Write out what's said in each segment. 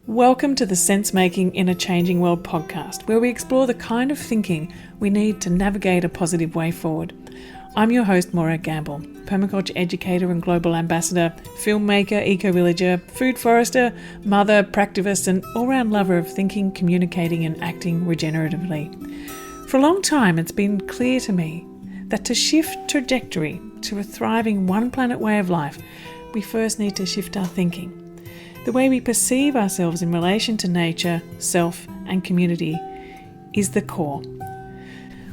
Welcome to the Sense Making in a Changing World podcast, where we explore the kind of thinking we need to navigate a positive way forward. I'm your host, Morag, permaculture educator and global ambassador, filmmaker, eco-villager, food forester, mother, practivist, and all-round lover of thinking, communicating, and acting regeneratively. For a long time, it's been clear to me that to shift trajectory to a thriving one-planet way of life, we first need to shift our thinking. The way we perceive ourselves in relation to nature, self, and community is the core.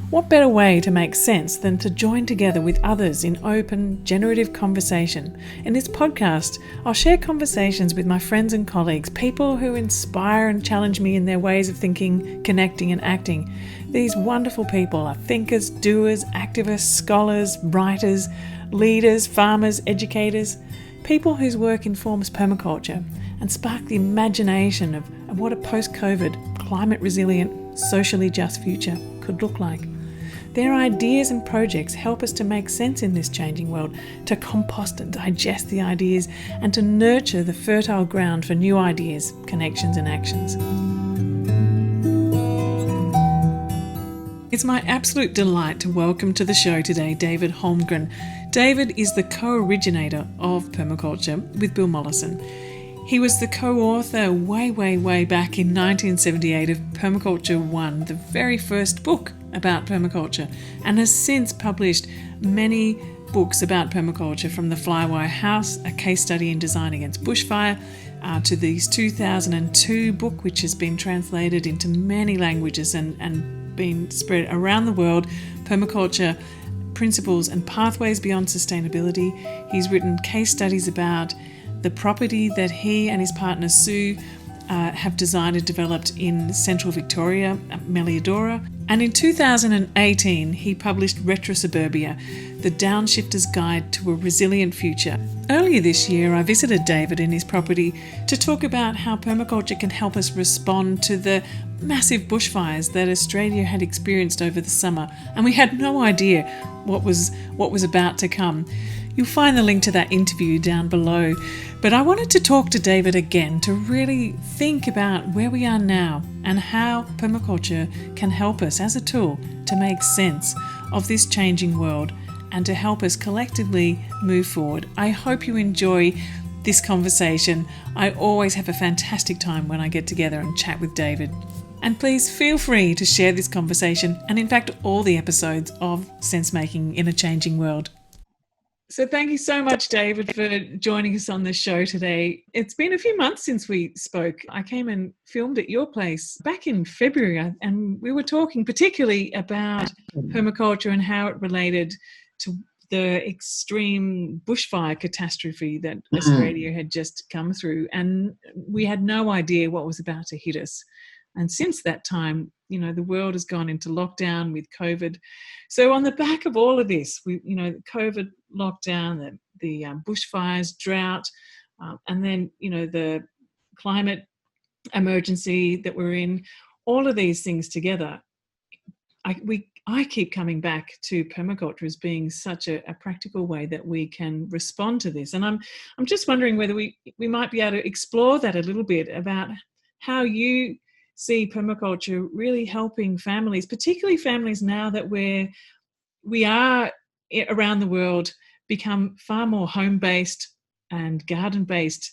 What better way to make sense than to join together with others in open, generative conversation? In this podcast, I'll share conversations with my friends and colleagues, people who inspire and challenge me in their ways of thinking, connecting, and acting. These wonderful people are thinkers, doers, activists, scholars, writers, leaders, farmers, educators, people whose work informs permaculture and spark the imagination of what a post-COVID, climate-resilient, socially just future could look like. Their ideas and projects help us to make sense in this changing world, to compost and digest the ideas, and to nurture the fertile ground for new ideas, connections, and actions. It's my absolute delight to welcome to the show today David Holmgren. David is the co-originator of Permaculture with Bill Mollison. He was the co-author way back in 1978 of Permaculture 1, the very first book about permaculture, and has since published many books about permaculture, from The Flywire House, a case study in design against bushfire, to this 2002 book, which has been translated into many languages and been spread around the world, Permaculture, Principles and Pathways Beyond Sustainability. He's written case studies about the property that he and his partner Sue have designed and developed in central Victoria, Melliodora. And in 2018, he published RetroSuburbia, the Downshifter's Guide to a Resilient Future. Earlier this year, I visited David in his property to talk about how permaculture can help us respond to the massive bushfires that Australia had experienced over the summer, and we had no idea what was about to come. You'll find the link to that interview down below. But I wanted to talk to David again to really think about where we are now and how permaculture can help us as a tool to make sense of this changing world and to help us collectively move forward. I hope you enjoy this conversation. I always have a fantastic time when I get together and chat with David. And please feel free to share this conversation and in fact all the episodes of Sense Making in a Changing World. So thank you so much, David, for joining us on the show today. It's been a few months since we spoke. I came and filmed at your place back in February, and we were talking particularly about permaculture and how it related to the extreme bushfire catastrophe that Australia had just come through. And we had no idea what was about to hit us. And since that time, the world has gone into lockdown with COVID. So on the back of all of this, the COVID lockdown, the bushfires, drought, and then, the climate emergency that we're in, all of these things together, I keep coming back to permaculture as being such a practical way that we can respond to this. And I'm just wondering whether we might be able to explore that a little bit about how you see permaculture really helping families, particularly families now that we are around the world, become far more home-based and garden-based,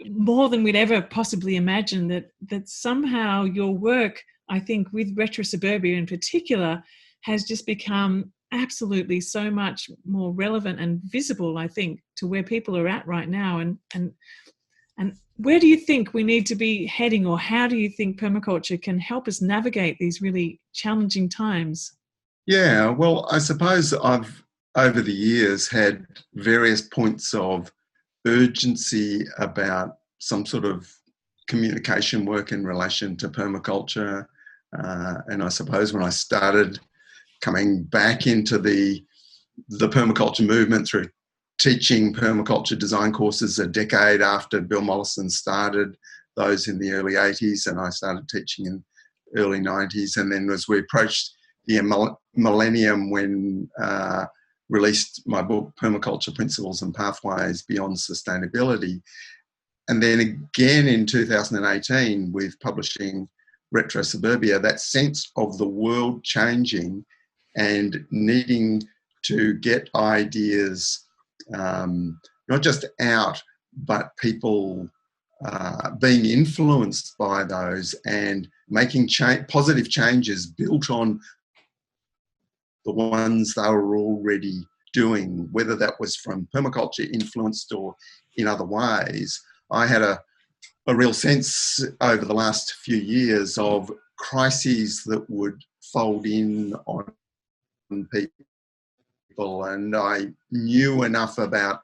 more than we'd ever possibly imagine, that somehow your work, I think, with RetroSuburbia in particular, has just become absolutely so much more relevant and visible, I think, to where people are at right now. And where do you think we need to be heading, or how do you think permaculture can help us navigate these really challenging times? Yeah, well, I suppose I've, over the years, had various points of urgency about some sort of communication work in relation to permaculture. And I suppose when I started coming back into the permaculture movement through teaching permaculture design courses a decade after Bill Mollison started those in the early 80s, and I started teaching in early 90s. And then as we approached the millennium, when released my book, Permaculture, Principles and Pathways Beyond Sustainability, and then again in 2018 with publishing RetroSuburbia, that sense of the world changing and needing to get ideas not just out, but people being influenced by those and making positive changes built on the ones they were already doing, whether that was from permaculture influenced or in other ways. I had a real sense over the last few years of crises that would fold in on people, and I knew enough about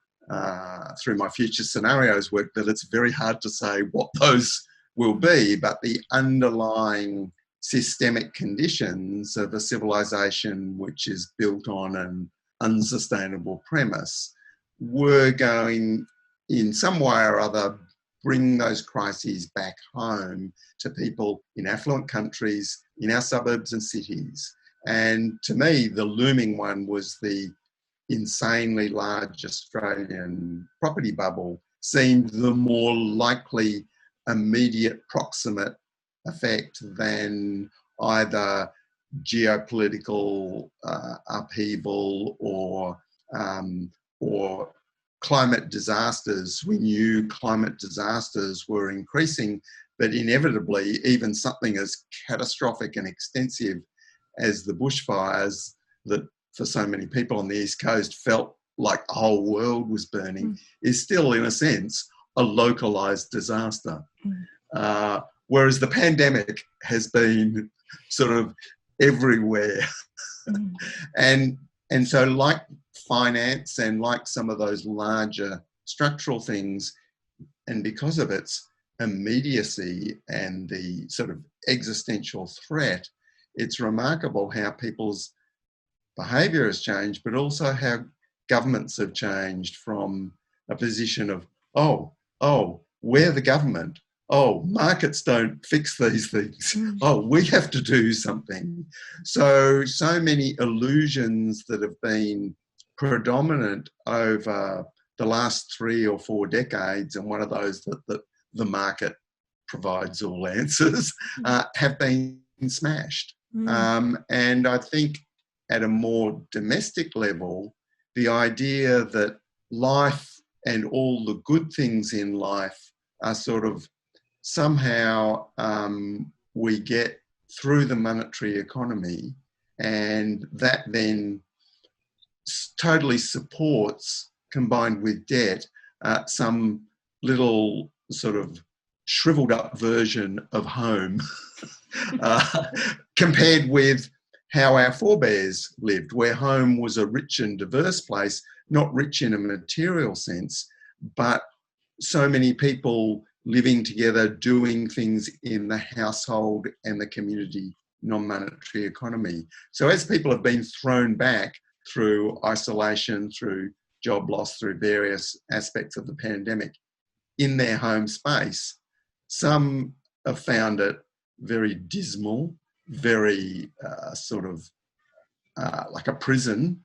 through my future scenarios work that it's very hard to say what those will be, but the underlying systemic conditions of a civilization which is built on an unsustainable premise were going in some way or other bring those crises back home to people in affluent countries, in our suburbs and cities. And to me, the looming one was the insanely large Australian property bubble seemed the more likely immediate proximate effect than either geopolitical upheaval or climate disasters. We knew climate disasters were increasing, but inevitably even something as catastrophic and extensive as the bushfires that for so many people on the East Coast felt like the whole world was burning is still, in a sense, a localised disaster. Whereas the pandemic has been sort of everywhere. And so like finance and like some of those larger structural things, and because of its immediacy and the sort of existential threat, it's remarkable how people's behaviour has changed, but also how governments have changed from a position of, oh, we're the government. Oh, markets don't fix these things. Oh, we have to do something. So many illusions that have been predominant over the last 3 or 4 decades, and one of those that the market provides all answers, have been smashed. And I think at a more domestic level, the idea that life and all the good things in life are sort of somehow we get through the monetary economy, and that then totally supports, combined with debt, some little sort of shriveled up version of home compared with how our forebears lived, where home was a rich and diverse place, not rich in a material sense, but so many people living together, doing things in the household and the community non-monetary economy. So as people have been thrown back through isolation, through job loss, through various aspects of the pandemic in their home space, some have found it very dismal, very sort of like a prison,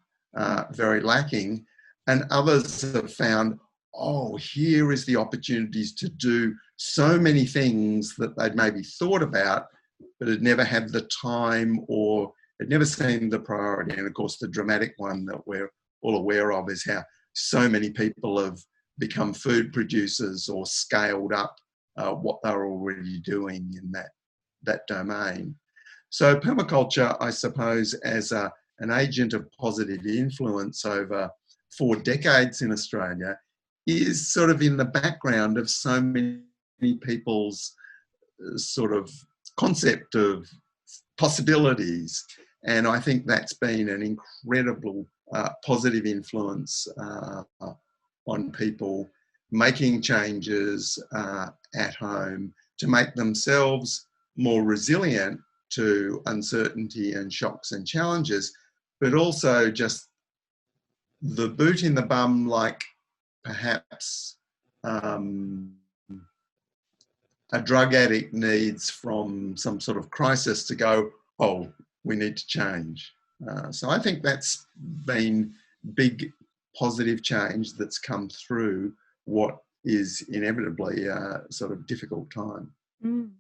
very lacking, and others have found, oh, here is the opportunities to do so many things that they'd maybe thought about, but had never had the time or had never seen the priority. And of course, the dramatic one that we're all aware of is how so many people have become food producers or scaled up what they're already doing in that domain. So permaculture, I suppose, as an agent of positive influence over 4 decades in Australia, is sort of in the background of so many people's sort of concept of possibilities. And I think that's been an incredible positive influence on people making changes at home to make themselves more resilient to uncertainty and shocks and challenges, but also just the boot in the bum, like perhaps a drug addict needs from some sort of crisis to go, oh, we need to change. So I think that's been big positive change that's come through what is inevitably a sort of difficult time. Mm.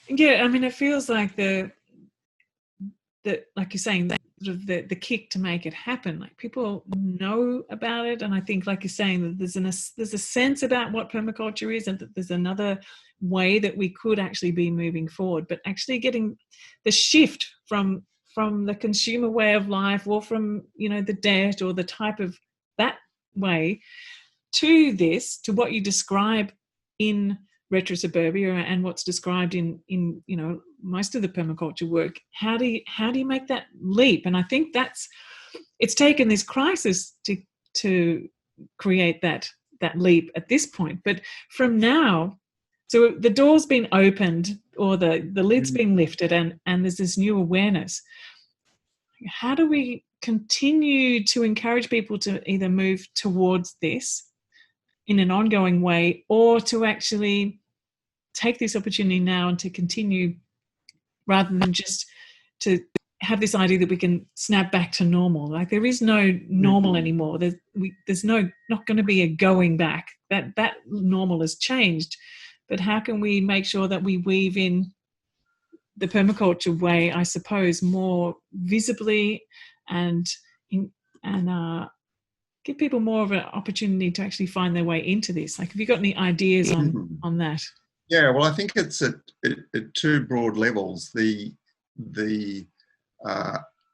Yeah, I mean, it feels like like you're saying, that sort of the kick to make it happen. Like, people know about it, and I think, like you're saying, that there's a sense about what permaculture is, and that there's another way that we could actually be moving forward. But actually getting the shift from the consumer way of life, or from, you know, the debt or the type of that way, to what you describe in RetroSuburbia and what's described in you know, most of the permaculture work. How do you make that leap? And I think it's taken this crisis to create that leap at this point. But from now, so the door's been opened, or the lid's been lifted, and there's this new awareness. How do we continue to encourage people to either move towards this in an ongoing way, or to actually take this opportunity now and to continue, rather than just to have this idea that we can snap back to normal? Like, there is no normal anymore. There's not going to be a going back. That normal has changed. But how can we make sure that we weave in the permaculture way, I suppose, more visibly, and give people more of an opportunity to actually find their way into this? Like, have you got any ideas on that? Yeah, well, I think it's at two broad levels. The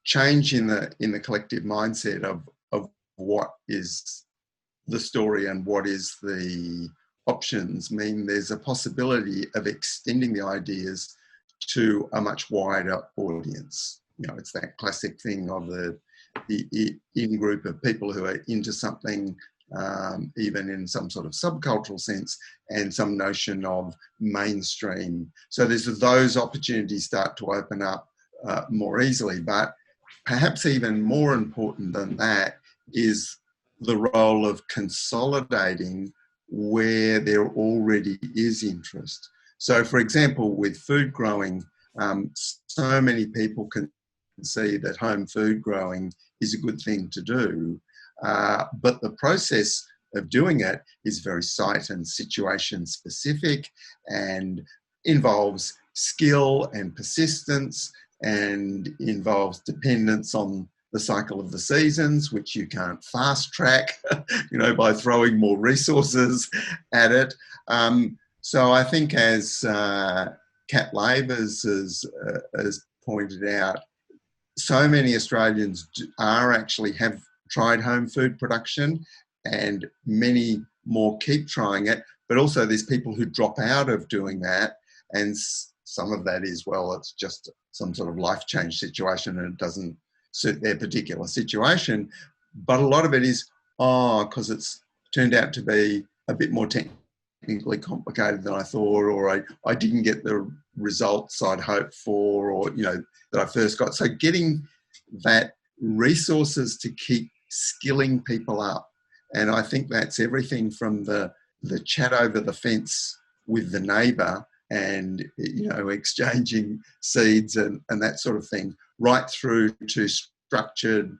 change in the collective mindset of what is the story and what is the options mean there's a possibility of extending the ideas to a much wider audience. You know, it's that classic thing of the in-group of people who are into something, even in some sort of subcultural sense, and some notion of mainstream. So there's those opportunities start to open up more easily. But perhaps even more important than that is the role of consolidating where there already is interest. So, for example, with food growing, so many people can see that home food growing is a good thing to do, but the process of doing it is very site and situation specific, and involves skill and persistence, and involves dependence on the cycle of the seasons, which you can't fast track, you know, by throwing more resources at it. So I think, as Kat Labors has pointed out, so many Australians have tried home food production, and many more keep trying it. But also there's people who drop out of doing that, and some of that is, well, it's just some sort of life change situation and it doesn't suit their particular situation. But a lot of it is, because it's turned out to be a bit more technically complicated than I thought, or I didn't get the results I'd hoped for, or, you know, that I first got. So getting that resources to keep skilling people up. And I think that's everything from the chat over the fence with the neighbour, and, you know, exchanging seeds and that sort of thing, right through to structured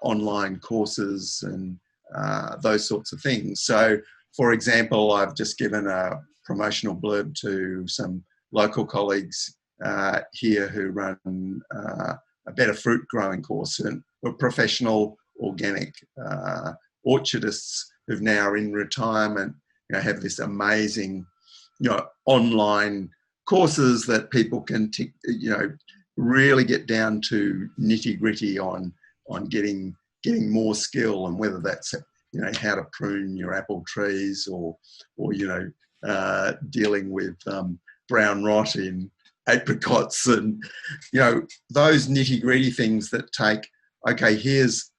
online courses and those sorts of things. So, for example, I've just given a promotional blurb to some local colleagues here who run a better fruit growing course, and were professional organic orchardists who've now are in retirement, you know, have this amazing, you know, online courses that people can, you know, really get down to nitty gritty on getting more skill, and whether that's, you know, how to prune your apple trees, or you know, dealing with brown rot in apricots, and, you know, those nitty gritty things that take, okay, here's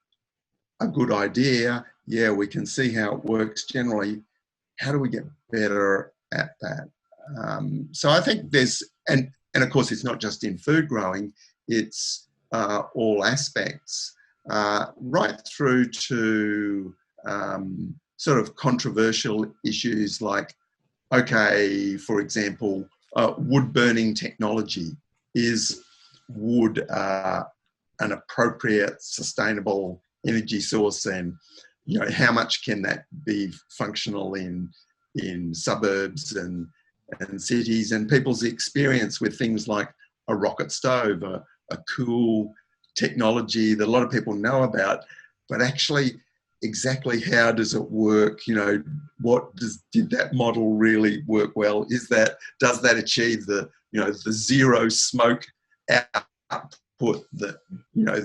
a good idea. Yeah, we can see how it works generally. How do we get better at that? So I think there's, and of course it's not just in food growing, it's all aspects, right through to sort of controversial issues like, okay, for example, wood burning technology. Is wood an appropriate, sustainable energy source? And how much can that be functional in suburbs and cities, and people's experience with things like a rocket stove, a cool technology that a lot of people know about, but actually exactly how does it work? Did that model really work well? Does that achieve the zero smoke output that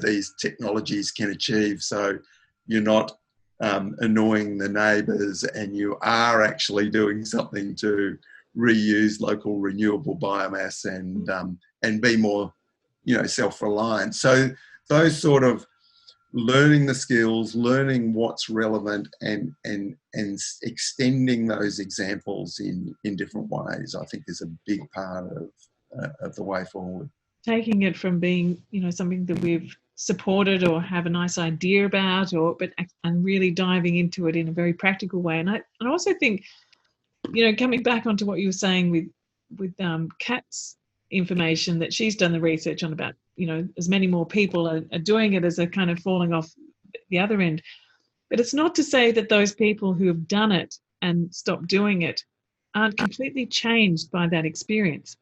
these technologies can achieve? So you're not annoying the neighbours, and you are actually doing something to reuse local renewable biomass and be more self-reliant. So those sort of learning the skills, learning what's relevant, and extending those examples in different ways, I think is a big part of the way forward. Taking it from being, something that we've supported or have a nice idea about, and really diving into it in a very practical way. And I also think, coming back onto what you were saying with Kat's information, that she's done the research on about, as many more people are doing it as a kind of falling off the other end. But it's not to say that those people who have done it and stopped doing it aren't completely changed by that experience.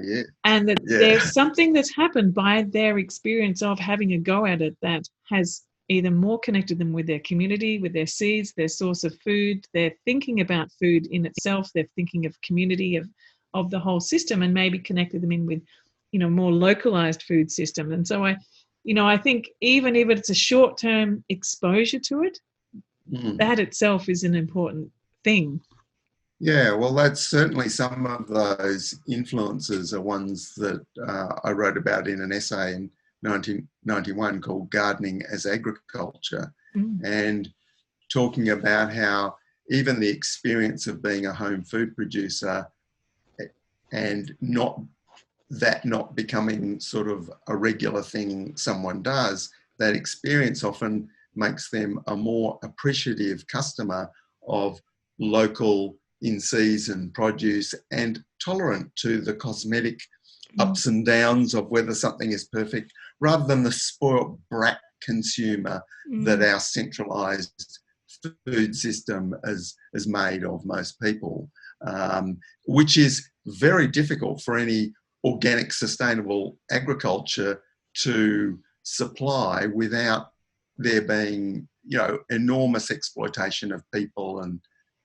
Yeah. And that there's something that's happened by their experience of having a go at it that has either more connected them with their community, with their seeds, their source of food. They're thinking about food in itself. They're thinking of community, of the whole system, and maybe connected them in with, more localized food system. And so I think even if it's a short-term exposure to it, that itself is an important thing. Yeah, well, that's certainly some of those influences are ones that I wrote about in an essay in 1991 called Gardening as Agriculture, and talking about how even the experience of being a home food producer and not becoming sort of a regular thing someone does, that experience often makes them a more appreciative customer of local in-season produce and tolerant to the cosmetic ups and downs of whether something is perfect, rather than the spoiled brat consumer that our centralised food system is made of most people, which is very difficult for any organic sustainable agriculture to supply without there being enormous exploitation of people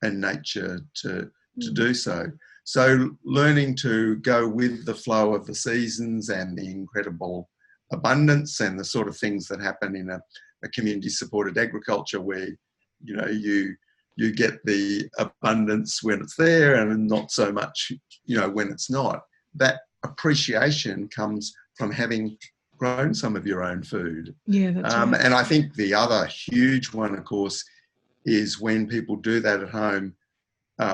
and nature to do so. So learning to go with the flow of the seasons and the incredible abundance and the sort of things that happen in a community supported agriculture, where you get the abundance when it's there and not so much when it's not. That appreciation comes from having grown some of your own food. Yeah, that's right. And I think the other huge one, of course, is when people do that at home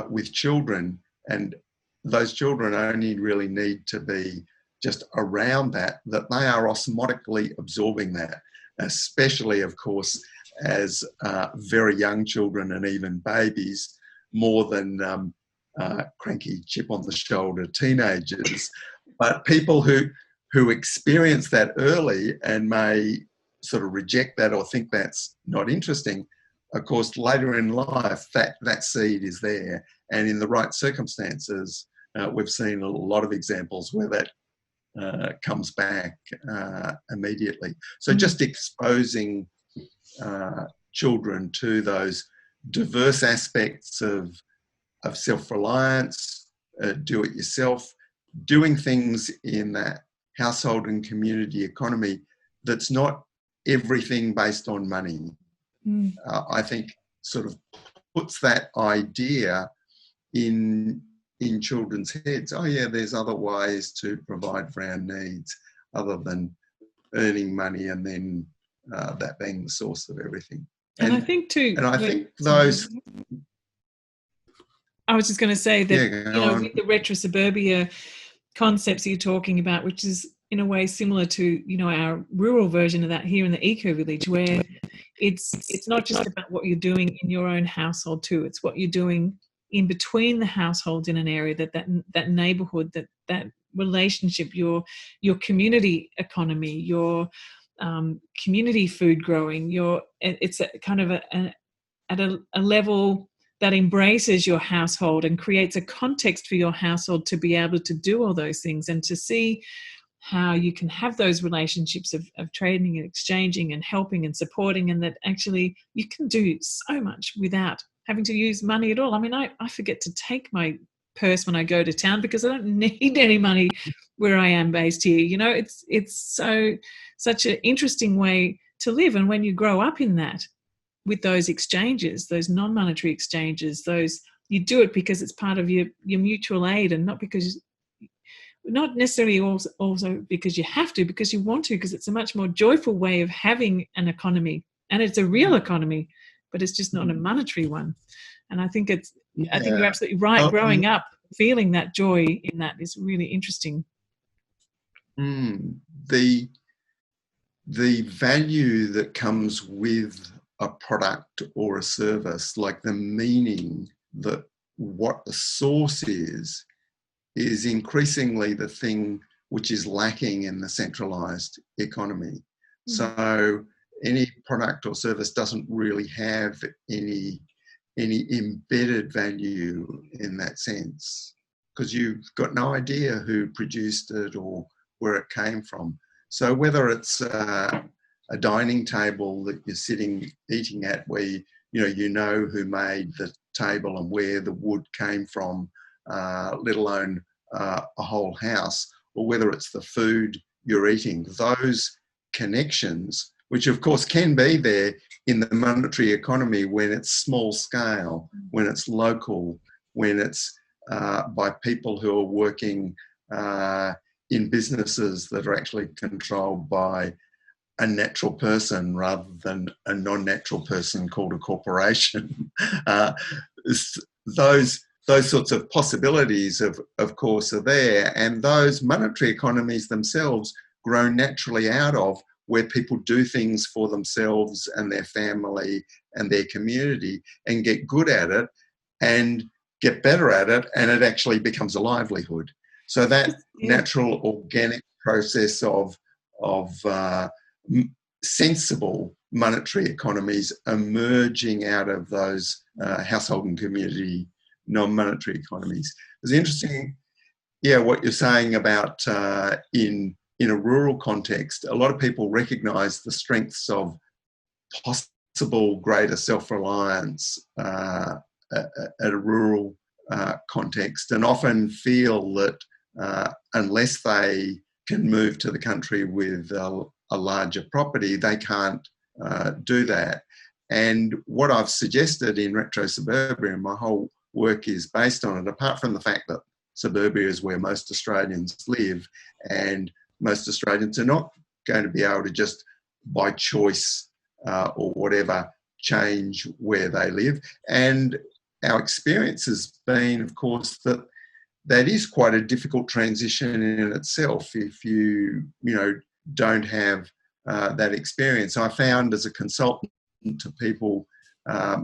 with children, and those children only really need to be just around that they are osmotically absorbing that, especially, of course, as very young children and even babies, more than cranky chip on the shoulder teenagers. But people who experience that early and may sort of reject that or think that's not interesting, of course, later in life, that seed is there. And in the right circumstances, we've seen a lot of examples where that comes back immediately. So just exposing children to those diverse aspects of self-reliance, do-it-yourself, doing things in that household and community economy that's not everything based on money. I think sort of puts that idea in children's heads. Oh yeah, there's other ways to provide for our needs other than earning money and then that being the source of everything. And I think too. And I think those. I was just going to say that with the RetroSuburbia concepts you're talking about, which is in a way similar to our rural version of that here in the eco village, where it's not just about what you're doing in your own household too. It's what you're doing in between the households in an area, that neighborhood, that relationship, your community economy, your community food growing. It's a kind of at a level that embraces your household and creates a context for your household to be able to do all those things, and to see how you can have those relationships of trading and exchanging and helping and supporting, and that actually you can do so much without having to use money at all. I mean, I forget to take my purse when I go to town because I don't need any money where I am based here. You know, it's such an interesting way to live. And when you grow up in that, with those exchanges, those non-monetary exchanges, you do it because it's part of your mutual aid, and not necessarily also because you have to, because you want to, because it's a much more joyful way of having an economy, and it's a real economy, but it's just not a monetary one. And I think I think you're absolutely right. Growing up, feeling that joy in that is really interesting. The value that comes with a product or a service, like the meaning that what the source is increasingly the thing which is lacking in the centralized economy. So any product or service doesn't really have any embedded value in that sense, because you've got no idea who produced it or where it came from. So whether it's a dining table that you're sitting eating at, where you know who made the table and where the wood came from, let alone a whole house, or whether it's the food you're eating, those connections, which of course can be there in the monetary economy when it's small scale, when it's local, when it's by people who are working in businesses that are actually controlled by a natural person rather than a non-natural person called a corporation. Those sorts of possibilities, of course, are there, and those monetary economies themselves grow naturally out of where people do things for themselves and their family and their community and get good at it and get better at it, and it actually becomes a livelihood. So that natural organic process of sensible monetary economies emerging out of those household and community non-monetary economies. It's interesting, what you're saying about in a rural context. A lot of people recognise the strengths of possible greater self-reliance at a rural context, and often feel that unless they can move to the country with a larger property, they can't do that. And what I've suggested in RetroSuburbia, and my whole work is based on it, apart from the fact that suburbia is where most Australians live, and most Australians are not going to be able to just by choice or whatever change where they live. And our experience has been, of course, that is quite a difficult transition in itself if you don't have that experience. I found as a consultant to people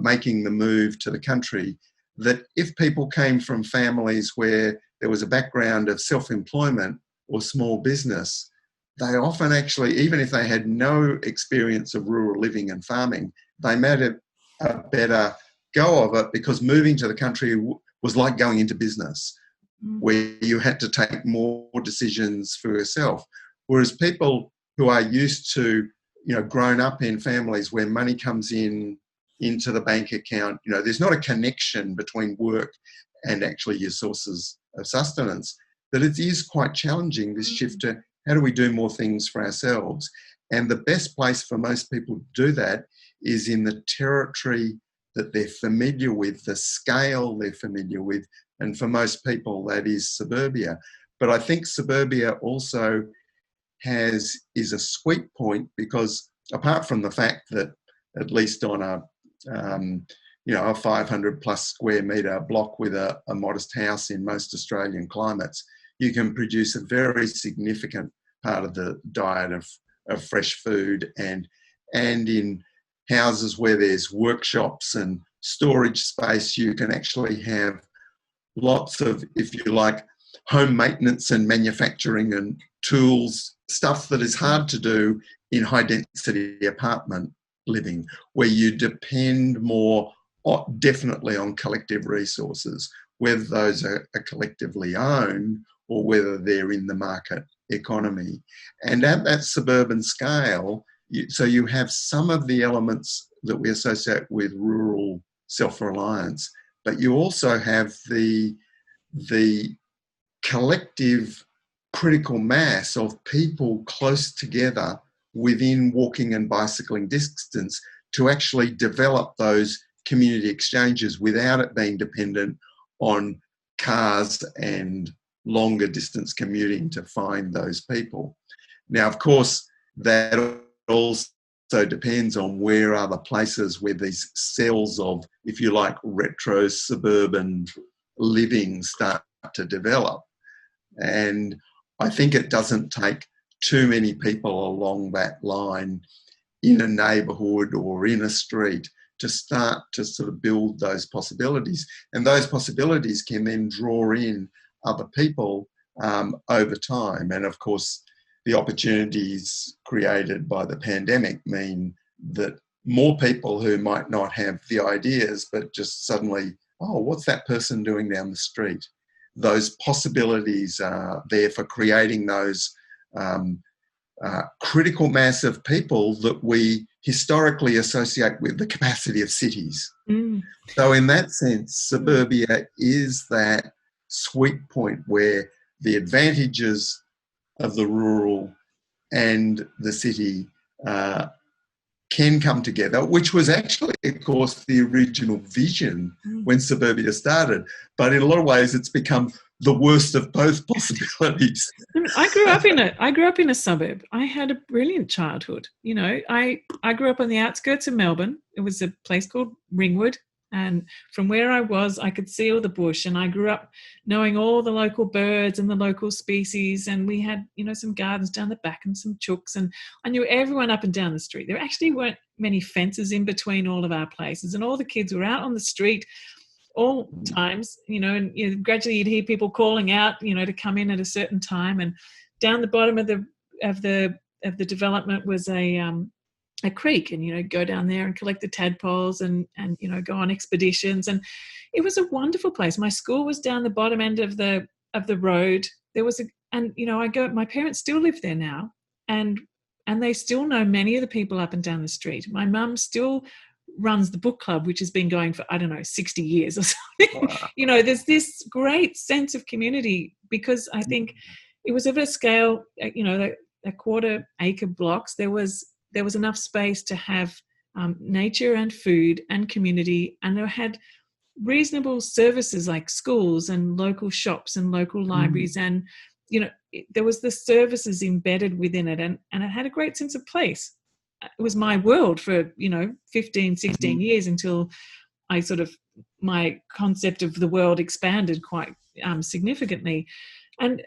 making the move to the country, that if people came from families where there was a background of self-employment or small business, they often actually, even if they had no experience of rural living and farming, they made a better go of it, because moving to the country was like going into business, where you had to take more decisions for yourself. Whereas people who are used to, grown up in families where money comes into the bank account, there's not a connection between work and actually your sources of sustenance, that it is quite challenging, this shift to how do we do more things for ourselves. And the best place for most people to do that is in the territory that they're familiar with, the scale they're familiar with. And for most people, that is suburbia. But I think suburbia also is a sweet point, because apart from the fact that, at least on a 500 plus square metre block with a modest house in most Australian climates, you can produce a very significant part of the diet of fresh food, and in houses where there's workshops and storage space, you can actually have lots of, if you like, home maintenance and manufacturing and tools, stuff that is hard to do in high density apartment living, where you depend more definitely on collective resources, whether those are collectively owned or whether they're in the market economy. And at that suburban scale, so you have some of the elements that we associate with rural self-reliance, but you also have the collective critical mass of people close together within walking and bicycling distance to actually develop those community exchanges without it being dependent on cars and longer distance commuting to find those people. Now, of course, that also depends on where are the places where these cells of, if you like, retro-suburban living start to develop. And I think it doesn't take too many people along that line in a neighbourhood or in a street to start to sort of build those possibilities. And those possibilities can then draw in other people over time. And of course, the opportunities created by the pandemic mean that more people who might not have the ideas, but just suddenly, oh, what's that person doing down the street? Those possibilities are there for creating those critical mass of people that we historically associate with the capacity of cities. So in that sense, suburbia is that sweet point where the advantages of the rural and the city can come together, which was actually, of course, the original vision when suburbia started. But in a lot of ways, it's become the worst of both possibilities. I grew up in a suburb. I had a brilliant childhood. You know, I grew up on the outskirts of Melbourne. It was a place called Ringwood. And from where I was, I could see all the bush, and I grew up knowing all the local birds and the local species. And we had, you know, some gardens down the back and some chooks, and I knew everyone up and down the street. There actually weren't many fences in between all of our places, and all the kids were out on the street all times, you know, and gradually you'd hear people calling out, you know, to come in at a certain time. And down the bottom of the development was a creek, and, you know, go down there and collect the tadpoles and you know, go on expeditions. And it was a wonderful place. My school was down the bottom end of the road. There was you know, my parents still live there now, and they still know many of the people up and down the street. My mum still runs the book club, which has been going for, I don't know, 60 years or something. Wow. You know, there's this great sense of community, because I think it was of a scale, you know, a quarter acre blocks. There was enough space to have nature and food and community, and they had reasonable services like schools and local shops and local libraries, and, you know, there was the services embedded within it, and it had a great sense of place. It was my world for, you know, 15, 16 years, until my concept of the world expanded quite significantly. And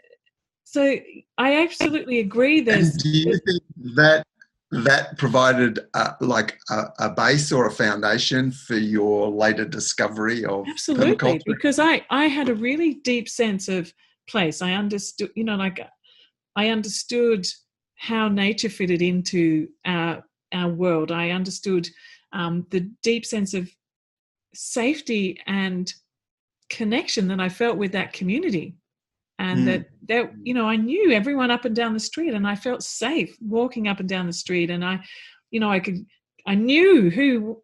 so I absolutely agree. Do you think that provided a base or a foundation for your later discovery of absolutely permaculture? Because I had a really deep sense of place. I understood, you know, like I understood how nature fitted into our world. I understood the deep sense of safety and connection that I felt with that community. And that, you know, I knew everyone up and down the street, and I felt safe walking up and down the street. And I knew who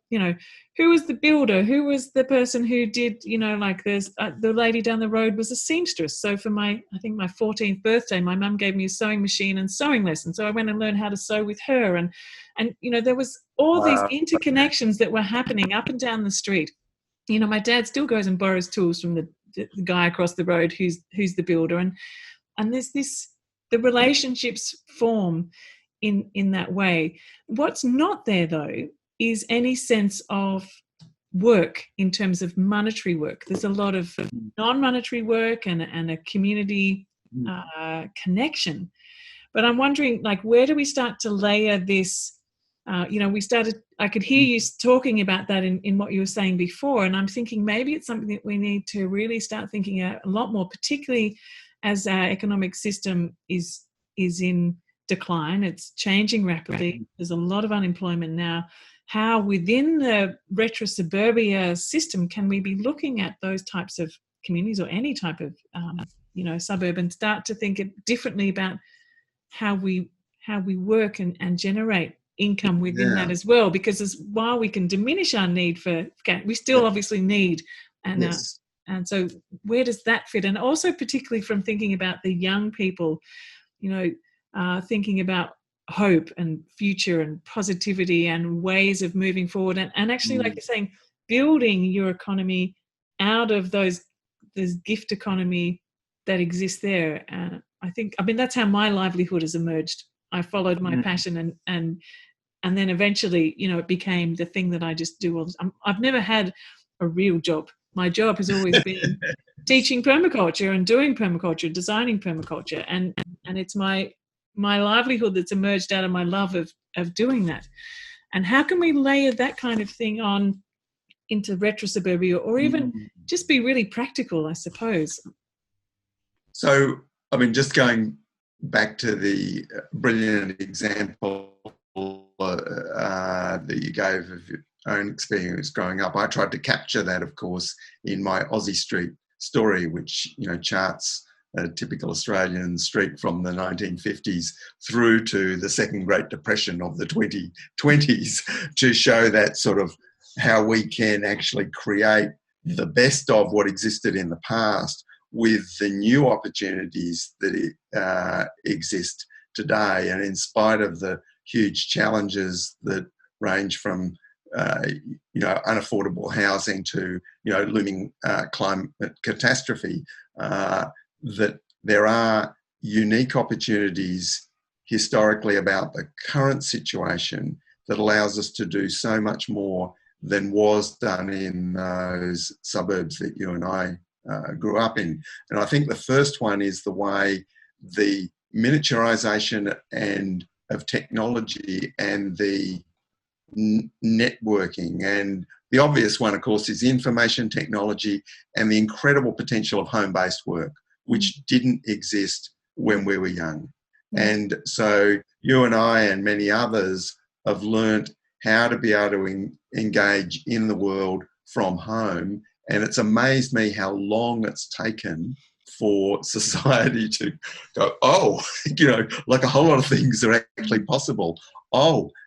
was the builder, who was the person who did, you know, like the lady down the road was a seamstress. So for I think my 14th birthday, my mum gave me a sewing machine and sewing lessons. So I went and learned how to sew with her. And you know, there was all these interconnections that were happening up and down the street. You know, my dad still goes and borrows tools from the guy across the road who's the builder, and there's the relationships form in that way. What's not there, though, is any sense of work in terms of monetary work. There's a lot of non-monetary work and a community connection. But I'm wondering, like, where do we start to layer this? You know, I could hear you talking about that in what you were saying before, and I'm thinking maybe it's something that we need to really start thinking a lot more, particularly as our economic system is in decline. It's changing rapidly. There's a lot of unemployment now. How within the RetroSuburbia system can we be looking at those types of communities or any type of suburb and start to think differently about how we work and generate income within that as well? Because while we can diminish our need for, we still obviously need, and Yes. and so where does that fit? And also particularly from thinking about the young people, thinking about hope and future and positivity and ways of moving forward, and actually, like you're saying, building your economy out of this gift economy that exists there. I mean that's how my livelihood has emerged. I followed my passion and then eventually, it became the thing that I just do all the time. I've never had a real job. My job has always been teaching permaculture and doing permaculture, designing permaculture, and it's my livelihood that's emerged out of my love of doing that. And how can we layer that kind of thing on into RetroSuburbia, or even just be really practical, I suppose? So, I mean, just going back to the brilliant example that you gave of your own experience growing up, I tried to capture that, of course, in my Aussie Street story, which, charts a typical Australian street from the 1950s through to the second Great Depression of the 2020s to show that sort of how we can actually create the best of what existed in the past with the new opportunities that exist today. And in spite of the huge challenges that range from unaffordable housing to looming climate catastrophe, that there are unique opportunities historically about the current situation that allows us to do so much more than was done in those suburbs that you and I grew up in. And I think the first one is the way the miniaturization of technology and the networking, and the obvious one, of course, is information technology and the incredible potential of home-based work, which didn't exist when we were young. And so you and I and many others have learned how to be able to engage in the world from home. And it's amazed me how long it's taken for society to go, like a whole lot of things are actually possible.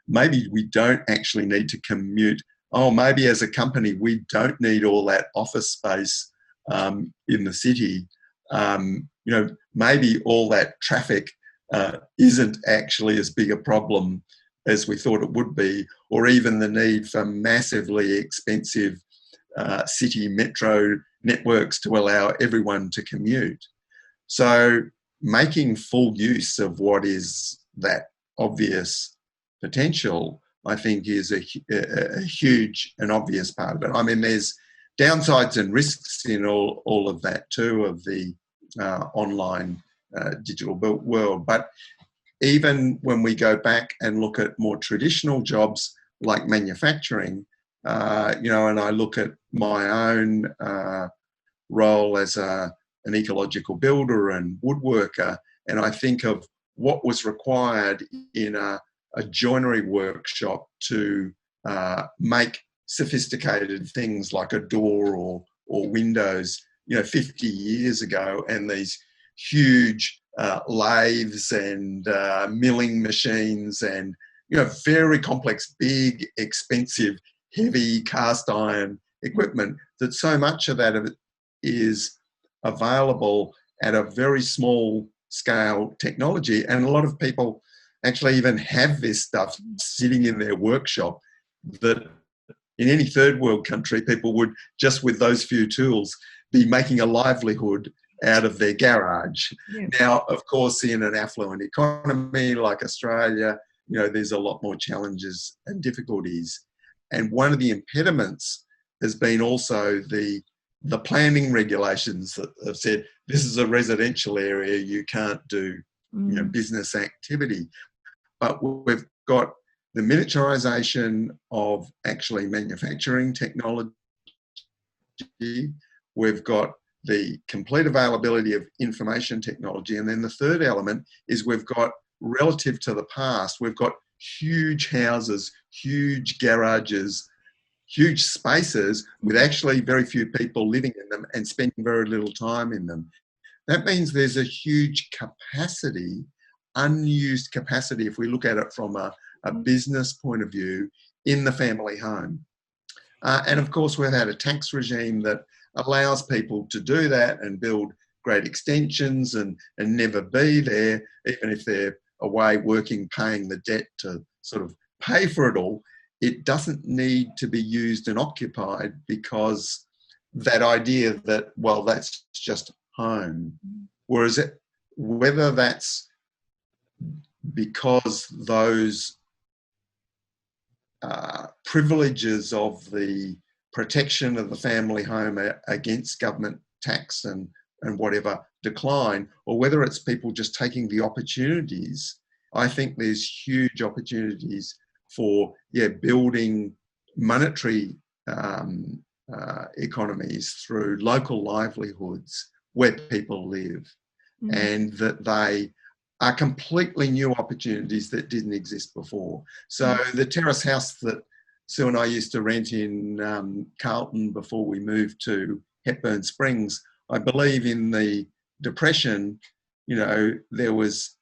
Maybe we don't actually need to commute. Maybe as a company, we don't need all that office space in the city. Maybe all that traffic isn't actually as big a problem as we thought it would be, or even the need for massively expensive city metro networks to allow everyone to commute. So making full use of what is that obvious potential, I think, is a huge and obvious part of it. I mean, there's downsides and risks in all of that too, of the online digital world. But even when we go back and look at more traditional jobs like manufacturing, and I look at my own role as an ecological builder and woodworker, and I think of what was required in a joinery workshop to make sophisticated things like a door or windows, 50 years ago, and these huge lathes and milling machines and, very complex, big, expensive, heavy cast iron equipment, that so much of that is available at a very small scale technology. And a lot of people actually even have this stuff sitting in their workshop that in any third world country, people would, just with those few tools, be making a livelihood out of their garage. Yeah. Now, of course, in an affluent economy like Australia, there's a lot more challenges and difficulties. And one of the impediments has been also the planning regulations that have said, this is a residential area, you can't do business activity. But we've got the miniaturization of actually manufacturing technology. We've got the complete availability of information technology. And then the third element is we've got relative to the past, we've got huge houses, huge garages, huge spaces with actually very few people living in them and spending very little time in them. That means there's a huge capacity, unused capacity, if we look at it from a business point of view, in the family home. And of course, we've had a tax regime that allows people to do that and build great extensions and never be there, even if they're away working, paying the debt to sort of pay for it all. It doesn't need to be used and occupied, because that idea that, well, that's just home. Whereas whether that's because those privileges of the protection of the family home against government tax and whatever decline, or whether it's people just taking the opportunities, I think there's huge opportunities for building monetary economies through local livelihoods where people live, and that they are completely new opportunities that didn't exist before. So the terrace house that Sue and I used to rent in Carlton before we moved to Hepburn Springs, I believe in the Depression, there was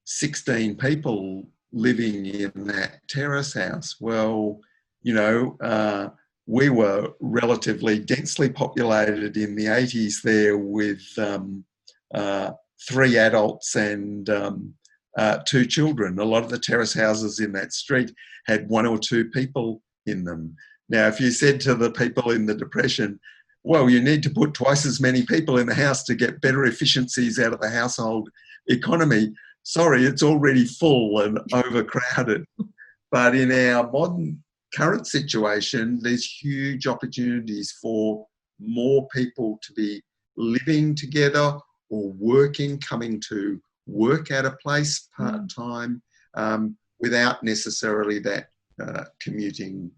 16 people living in that terrace house. Well, we were relatively densely populated in the 80s there with 3 adults and 2 children. A lot of the terrace houses in that street had 1 or 2 people in them. Now, if you said to the people in the Depression, well, you need to put twice as many people in the house to get better efficiencies out of the household economy, sorry, it's already full and overcrowded. But in our modern current situation, there's huge opportunities for more people to be living together or working, coming to work at a place part-time, without necessarily that commuting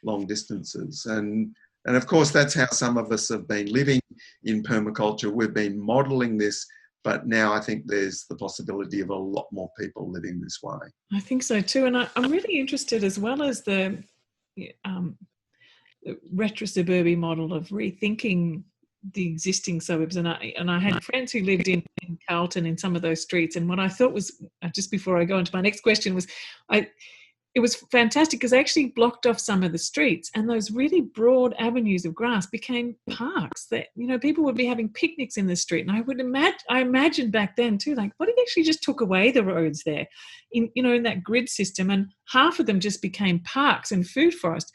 long distances. And of course, that's how some of us have been living in permaculture. We've been modelling this, but now I think there's the possibility of a lot more people living this way. I think so too. And I'm really interested, as well as the RetroSuburbia model of rethinking the existing suburbs. And I had friends who lived in Carlton in some of those streets. And what I thought was, just before I go into my next question, was it was fantastic because they actually blocked off some of the streets, and those really broad avenues of grass became parks that, people would be having picnics in the street. And I imagined back then too, like, what if they actually just took away the roads there in that grid system, and half of them just became parks and food forest?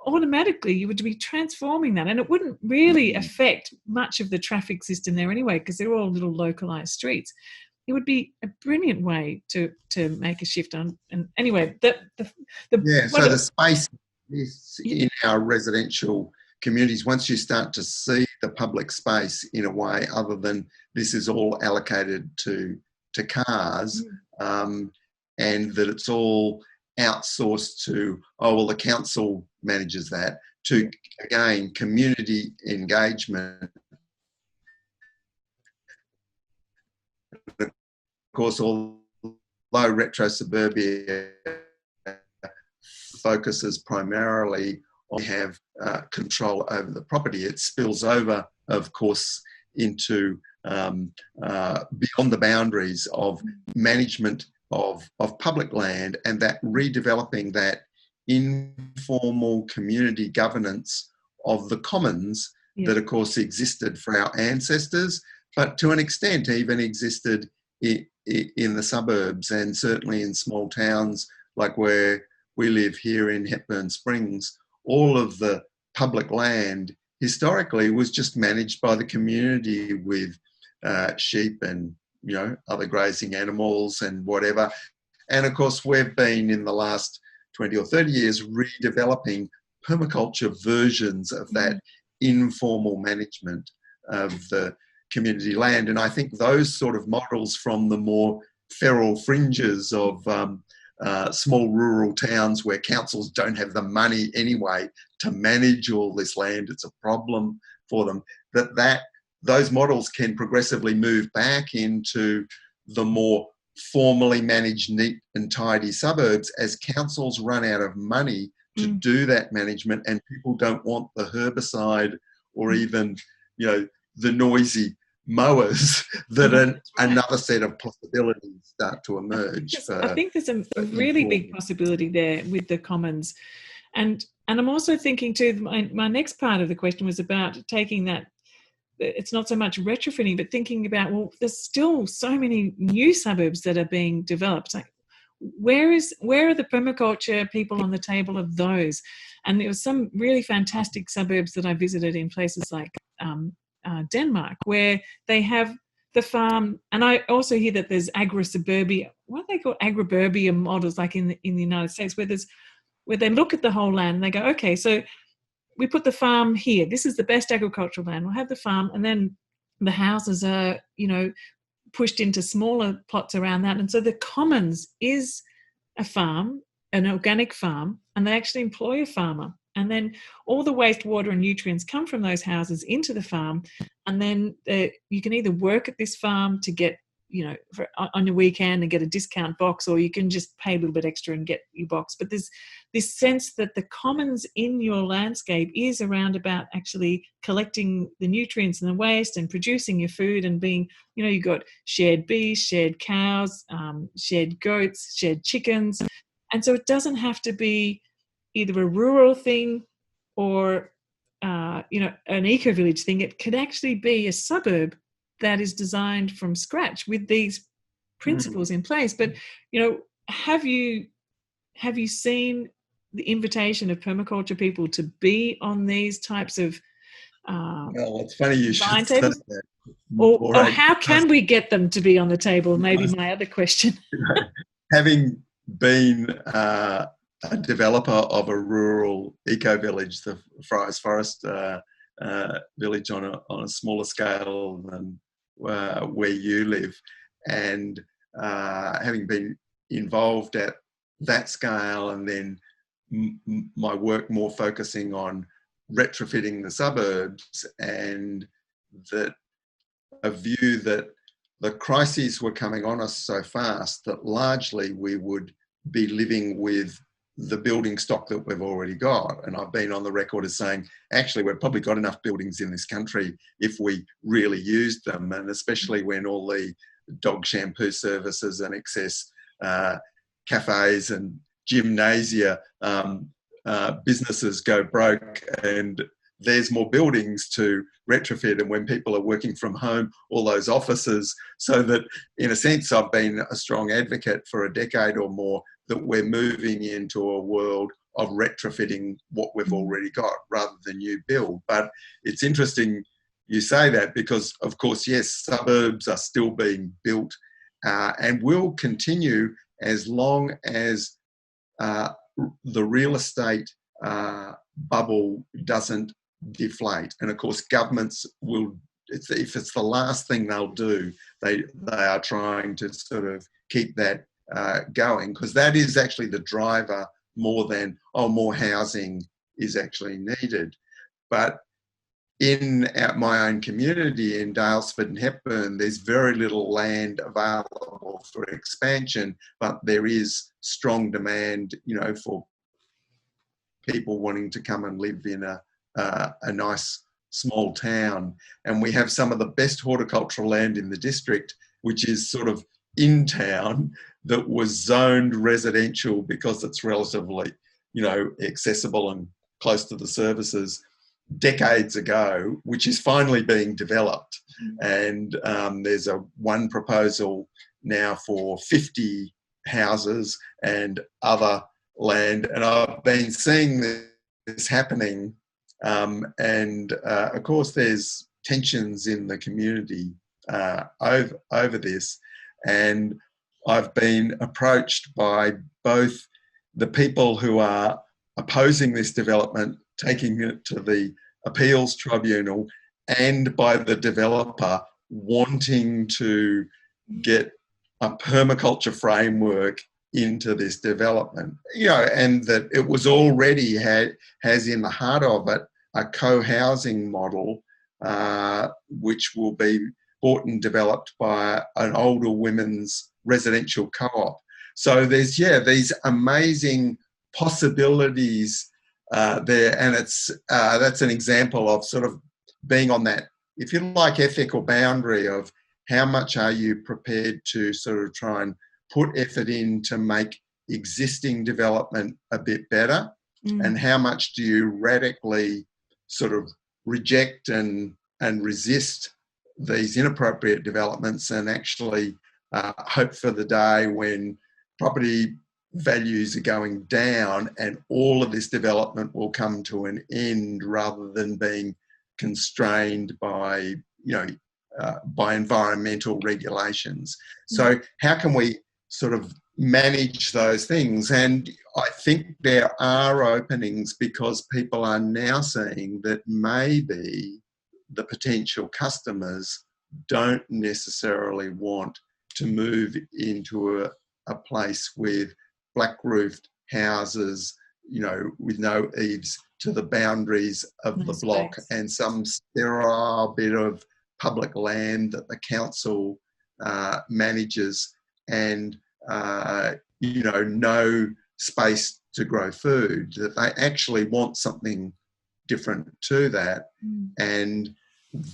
Automatically you would be transforming that, and it wouldn't really affect much of the traffic system there anyway, because they're all little localized streets. It would be a brilliant way to make a shift on. And anyway, the space is in our residential communities. Once you start to see the public space in a way other than this is all allocated to cars, and that it's all outsourced to, the council manages that, to, again, community engagement. Of course, although RetroSuburbia focuses primarily on have control over the property, it spills over, of course, into beyond the boundaries of management of public land, and that redeveloping that informal community governance of the commons that, of course, existed for our ancestors, but to an extent even existed in the suburbs, and certainly in small towns like where we live here in Hepburn Springs. All of the public land historically was just managed by the community with sheep and other grazing animals and whatever. And of course, we've been in the last 20 or 30 years redeveloping permaculture versions of that informal management of the community land. And I think those sort of models from the more feral fringes of small rural towns where councils don't have the money anyway to manage all this land, it's a problem for them, that those models can progressively move back into the more formally managed neat and tidy suburbs as councils run out of money to do that management, and people don't want the herbicide or even, the noisy mowers that another set of possibilities start to emerge. I think there's a really big possibility there with the commons. And I'm also thinking too, my next part of the question was about taking that, it's not so much retrofitting, but thinking about, well, there's still so many new suburbs that are being developed. Like, where are the permaculture people on the table of those? And there was some really fantastic suburbs that I visited in places like Denmark, where they have the farm, and I also hear that there's Agri-suburbia. What are they called? Agri-suburbia models, like in the United States, where they look at the whole land and they go, okay, so we put the farm here. This is the best agricultural land. We'll have the farm, and then the houses are, pushed into smaller plots around that. And so the commons is a farm, an organic farm, and they actually employ a farmer. And then all the wastewater and nutrients come from those houses into the farm. And then you can either work at this farm to get, on your weekend and get a discount box, or you can just pay a little bit extra and get your box. But there's this sense that the commons in your landscape is around about actually collecting the nutrients and the waste and producing your food and being, you've got shared bees, shared cows, shared goats, shared chickens. And so it doesn't have to be either a rural thing or, an eco-village thing. It could actually be a suburb that is designed from scratch with these principles in place. But, have you seen the invitation of permaculture people to be on these types of well, it's funny you should say that. Or how can we get them to be on the table? Maybe my other question. Having been a developer of a rural eco-village, the Friars Forest village on a smaller scale than where you live, and having been involved at that scale, and then my work more focusing on retrofitting the suburbs, and that a view that the crises were coming on us so fast that largely we would be living with the building stock that we've already got. And I've been on the record as saying, actually, we've probably got enough buildings in this country if we really used them, and especially when all the dog shampoo services and excess cafes and gymnasia businesses go broke, and there's more buildings to retrofit, and when people are working from home, all those offices. So that, in a sense, I've been a strong advocate for a decade or more that we're moving into a world of retrofitting what we've already got rather than new build. But it's interesting you say that, because, of course, yes, suburbs are still being built and will continue as long as the real estate bubble doesn't deflate. And of course, governments will, if it's the last thing they'll do, they are trying to sort of keep that going, because that is actually the driver more than, more housing is actually needed. But in my own community in Dalesford and Hepburn, there's very little land available for expansion, but there is strong demand, for people wanting to come and live in a nice small town. And we have some of the best horticultural land in the district, which is sort of in town, that was zoned residential because it's relatively, accessible and close to the services decades ago, which is finally being developed. And there's one proposal now for 50 houses and other land. And I've been seeing this happening. Of course, there's tensions in the community over this. And I've been approached by both the people who are opposing this development, taking it to the appeals tribunal, and by the developer wanting to get a permaculture framework into this development, and that it was already has in the heart of it a co-housing model, which will be bought and developed by an older women's residential co-op. So there's, these amazing possibilities there, and it's that's an example of sort of being on that, if you like, ethical boundary of how much are you prepared to sort of try and put effort in to make existing development a bit better, and how much do you radically sort of reject and resist these inappropriate developments and actually hope for the day when property values are going down and all of this development will come to an end rather than being constrained by, by environmental regulations. So how can we sort of manage those things? And I think there are openings because people are now seeing that maybe the potential customers don't necessarily want to move into a place with black roofed houses, with no eaves to the boundaries of the block and some sterile bit of public land that the council manages and, no space to grow food, that they actually want something different to that. And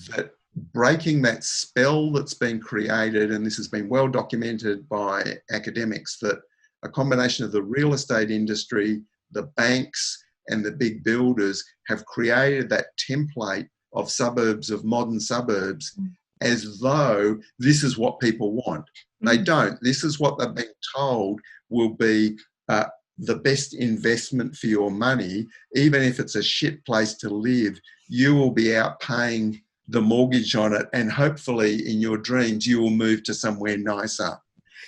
that breaking that spell that's been created, and this has been well documented by academics, that a combination of the real estate industry, the banks and the big builders have created that template of suburbs, of modern suburbs, as though this is what people want. They don't. This is what they've been told will be the best investment for your money. Even if it's a shit place to live, you will be out paying the mortgage on it, and hopefully in your dreams you will move to somewhere nicer.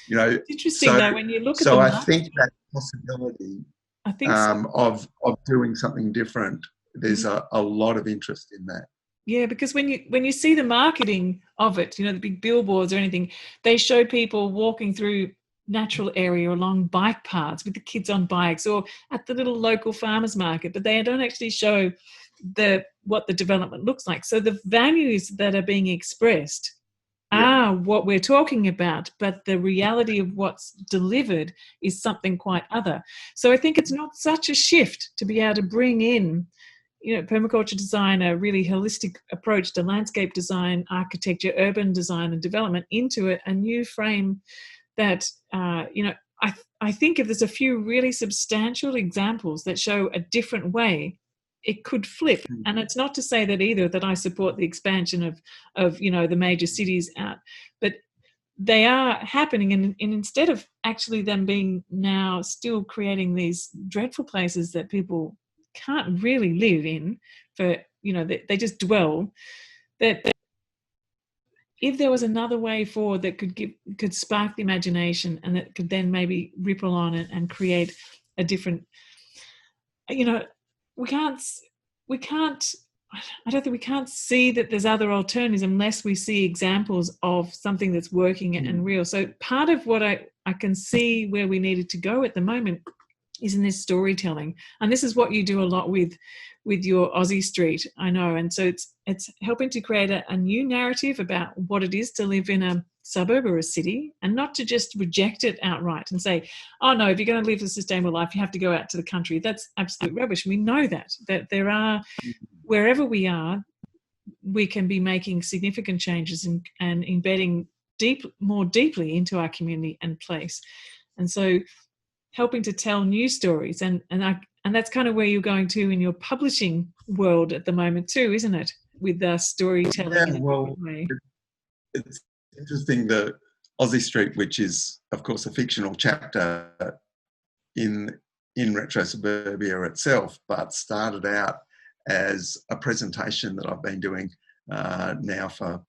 It's interesting though when you look at I think that possibility of doing something different, there's a lot of interest in that. Yeah, because when you see the marketing of it, the big billboards or anything, they show people walking through natural area along bike paths with the kids on bikes or at the little local farmers market, but they don't actually show what the development looks like. So the values that are being expressed are what we're talking about, but the reality of what's delivered is something quite other. So I think it's not such a shift to be able to bring in, permaculture design, a really holistic approach to landscape design, architecture, urban design and development into a new frame that, I think if there's a few really substantial examples that show a different way, it could flip. And it's not to say that either that I support the expansion of the major cities out, but they are happening. And instead of actually them being now still creating these dreadful places that people can't really live in for, they just dwell, that if there was another way forward that could spark the imagination and that could then maybe ripple on it and create a different, we can't, I don't think we can't see that there's other alternatives unless we see examples of something that's working and real. So part of what I can see where we needed to go at the moment is in this storytelling. And this is what you do a lot with your Aussie Street, I know. And so it's helping to create a new narrative about what it is to live in a suburb or a city, and not to just reject it outright and say, oh no, if you're going to live a sustainable life, you have to go out to the country. That's absolute rubbish. We know that there are, wherever we are, we can be making significant changes and embedding more deeply into our community and place. And so helping to tell new stories, and that's kind of where you're going to in your publishing world at the moment too, isn't it? With the storytelling. Yeah, well, it's interesting, the Aussie Street, which is of course a fictional chapter in RetroSuburbia itself, but started out as a presentation that I've been doing now for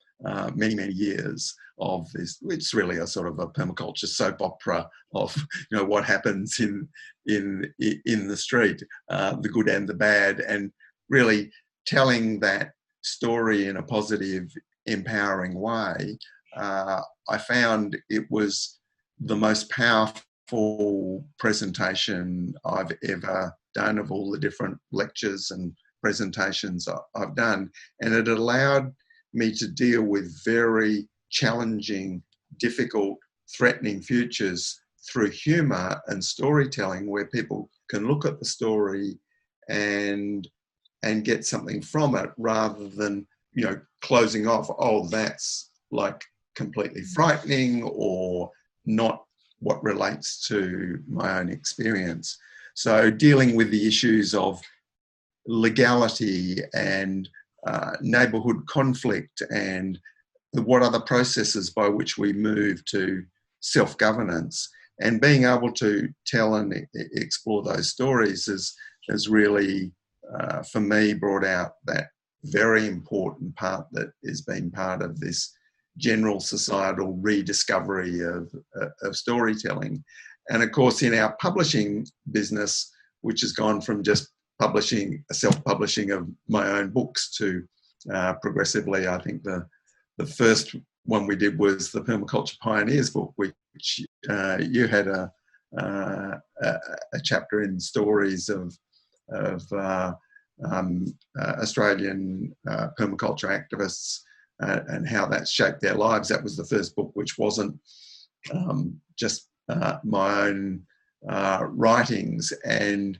many, many years of this. It's really a sort of a permaculture soap opera of what happens in the street, the good and the bad, and really telling that story in a positive, empowering way. I found it was the most powerful presentation I've ever done of all the different lectures and presentations I've done, and it allowed me to deal with very challenging, difficult, threatening futures through humour and storytelling, where people can look at the story and get something from it, rather than, you know, closing off, oh, that's like completely frightening or not what relates to my own experience. So dealing with the issues of legality and neighbourhood conflict, and what are the processes by which we move to self-governance, and being able to tell and explore those stories has really, for me, brought out that very important part that has been part of this general societal rediscovery of storytelling. And of course, in our publishing business, which has gone from just self-publishing of my own books to progressively, I think the first one we did was the Permaculture Pioneers book, which you had a chapter in stories of Australian permaculture activists and how that shaped their lives. That was the first book, which wasn't just my own writings. And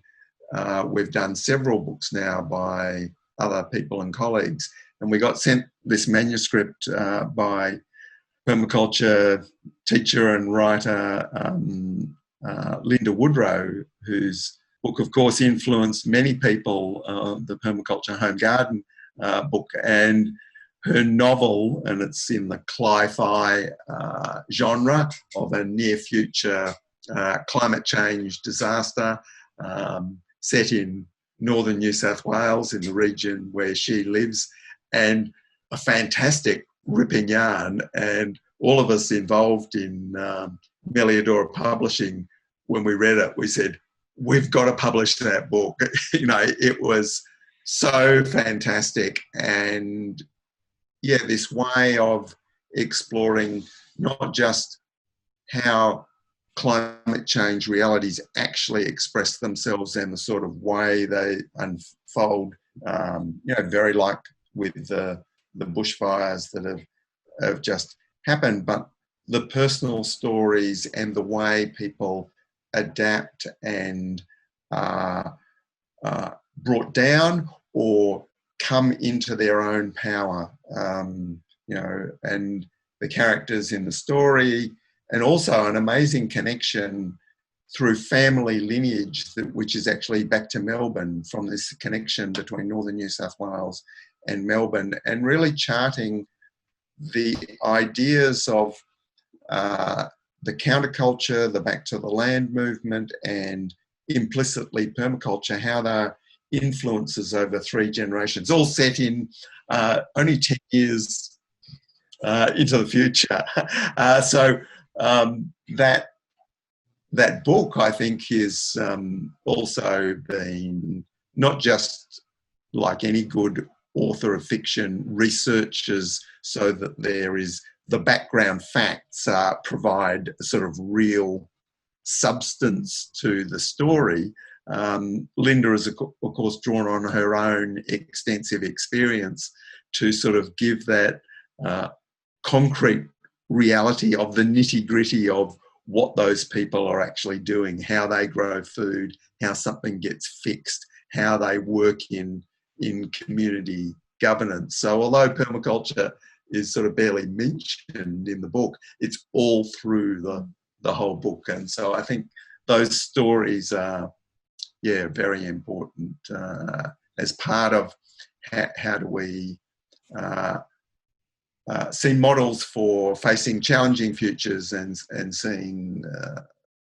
we've done several books now by other people and colleagues. And we got sent this manuscript by permaculture teacher and writer Linda Woodrow, whose book, of course, influenced many people, the Permaculture Home Garden book, and her novel, and it's in the cli-fi genre of a near future climate change disaster set in northern New South Wales, in the region where she lives, and a fantastic ripping yarn. And all of us involved in Meliadora Publishing, when we read it, we said, we've got to publish that book. You know, it was so fantastic. And yeah, this way of exploring not just how climate change realities actually express themselves and the sort of way they unfold, you know, very like with the bushfires that have just happened, but the personal stories and the way people adapt and brought down or come into their own power, you know, and the characters in the story, and also an amazing connection through family lineage, which is actually back to Melbourne, from this connection between northern New South Wales and Melbourne, and really charting the ideas of the counterculture, the back to the land movement, and implicitly permaculture, how they're influences over 3 generations, all set in only 10 years into the future. So that book, I think, is also been not just like any good author of fiction, researches so that there is the background facts provide a sort of real substance to the story. Linda has, of course, drawn on her own extensive experience to sort of give that concrete reality of the nitty-gritty of what those people are actually doing, how they grow food, how something gets fixed, how they work in community governance. So although permaculture is sort of barely mentioned in the book, it's all through the whole book. And so I think those stories are, yeah, very important as part of how do we see models for facing challenging futures and seeing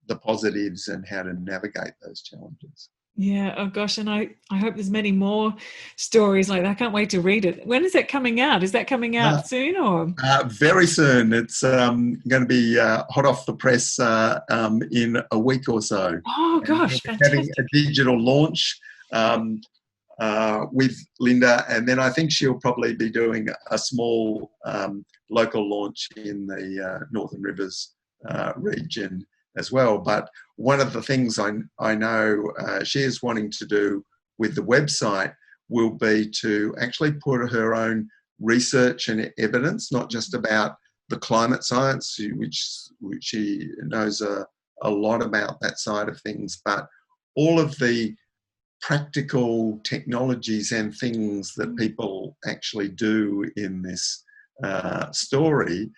the positives and how to navigate those challenges. Yeah, oh gosh, and I hope there's many more stories like that. I can't wait to read it. When is that coming out? Is that coming out soon or? Very soon. It's going to be hot off the press in a week or so. Oh gosh, and fantastic. having a digital launch with Linda, and then I think she'll probably be doing a small local launch in the Northern Rivers region as well. But one of the things I know she is wanting to do with the website will be to actually put her own research and evidence, not just about the climate science, which he knows a lot about that side of things, but all of the practical technologies and things that people actually do in this story.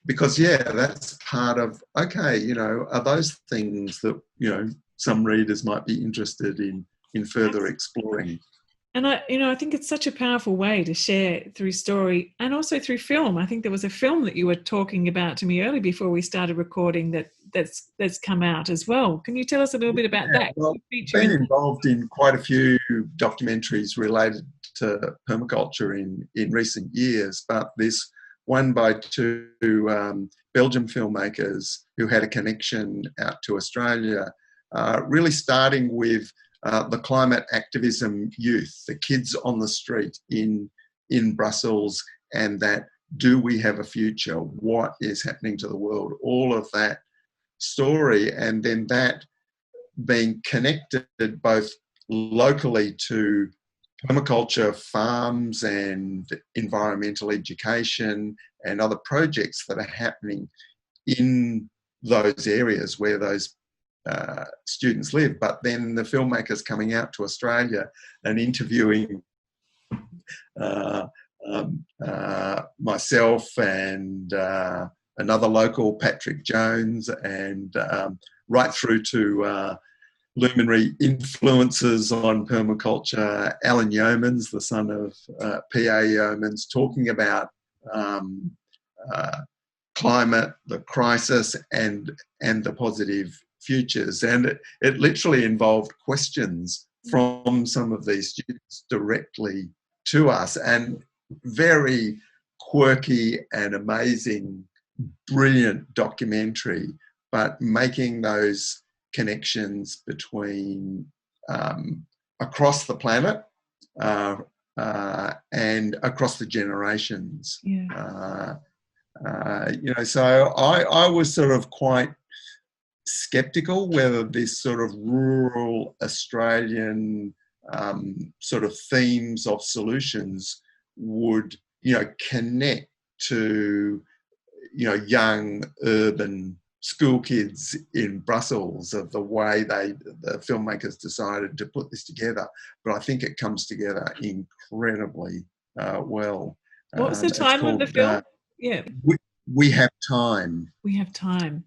Because, that's part of, okay, are those things that, some readers might be interested in further exploring. And I think it's such a powerful way to share through story and also through film. I think there was a film that you were talking about to me earlier before we started recording that's come out as well. Can you tell us a little bit about that? Well, I've been involved in quite a few documentaries related to permaculture in recent years, but this one by two Belgian filmmakers who had a connection out to Australia, really starting with the climate activism youth, the kids on the street in Brussels, and that, do we have a future? What is happening to the world? All of that story, and then that being connected both locally to permaculture farms and environmental education and other projects that are happening in those areas where those students live, but then the filmmakers coming out to Australia and interviewing myself and another local, Patrick Jones, and right through to luminary influences on permaculture, Alan Yeomans, the son of P.A. Yeomans, talking about climate, the crisis, and the positive futures. And it literally involved questions from some of these students directly to us, and very quirky and amazing, brilliant documentary, but making those connections between across the planet and across the generations. So I was sort of quite skeptical whether this sort of rural Australian sort of themes of solutions would, connect to, young urban school kids in Brussels, of the way the filmmakers decided to put this together. But I think it comes together incredibly well. What's the title of the film? We Have Time. We Have Time.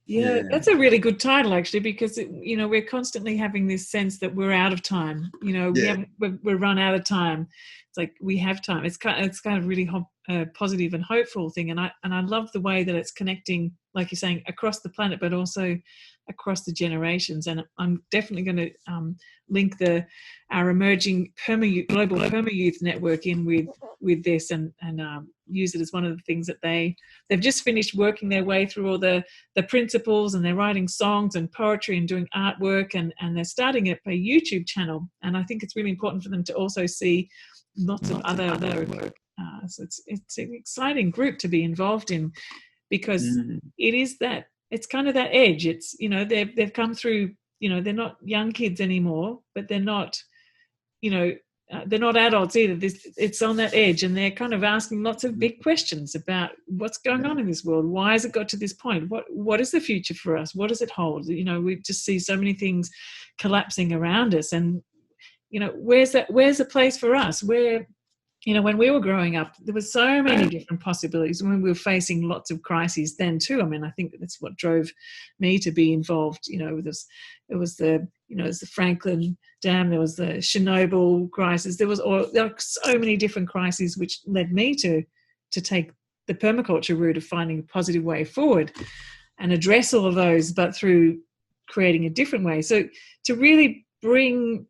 Yeah, that's a really good title, actually, because we're constantly having this sense that we're out of time. We're run out of time. It's like we have time. It's kind of really positive and hopeful thing, and I love the way that it's connecting, like you're saying, across the planet, but also across the generations. And I'm definitely going to link our emerging global perma youth network in with this, and use it as one of the things that they've just finished working their way through all the principles, and they're writing songs and poetry and doing artwork, and they're starting a YouTube channel. And I think it's really important for them to also see lots of other work. So it's an exciting group to be involved in, because it is that, it's kind of that edge. It's, they've come through, they're not young kids anymore, but they're not, they're not adults either. It's on that edge, and they're kind of asking lots of big questions about what's going on in this world. Why has it got to this point? What is the future for us? What does it hold? We just see so many things collapsing around us, and where's the place for us? Where, when we were growing up, there were so many different possibilities. When we were facing lots of crises then too. I mean, I think that's what drove me to be involved. It was the Franklin Dam, there was the Chernobyl crisis. There were so many different crises which led me to take the permaculture route of finding a positive way forward and address all of those, but through creating a different way. So to really bring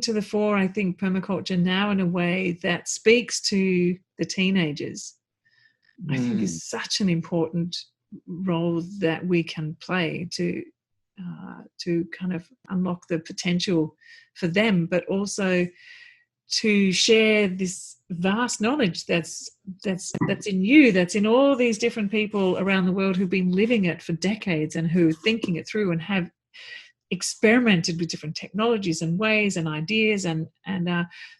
to the fore, I think, permaculture now in a way that speaks to the teenagers, I think is such an important role that we can play to kind of unlock the potential for them, but also to share this vast knowledge that's in you, that's in all these different people around the world who've been living it for decades and who are thinking it through and have experimented with different technologies and ways and ideas, and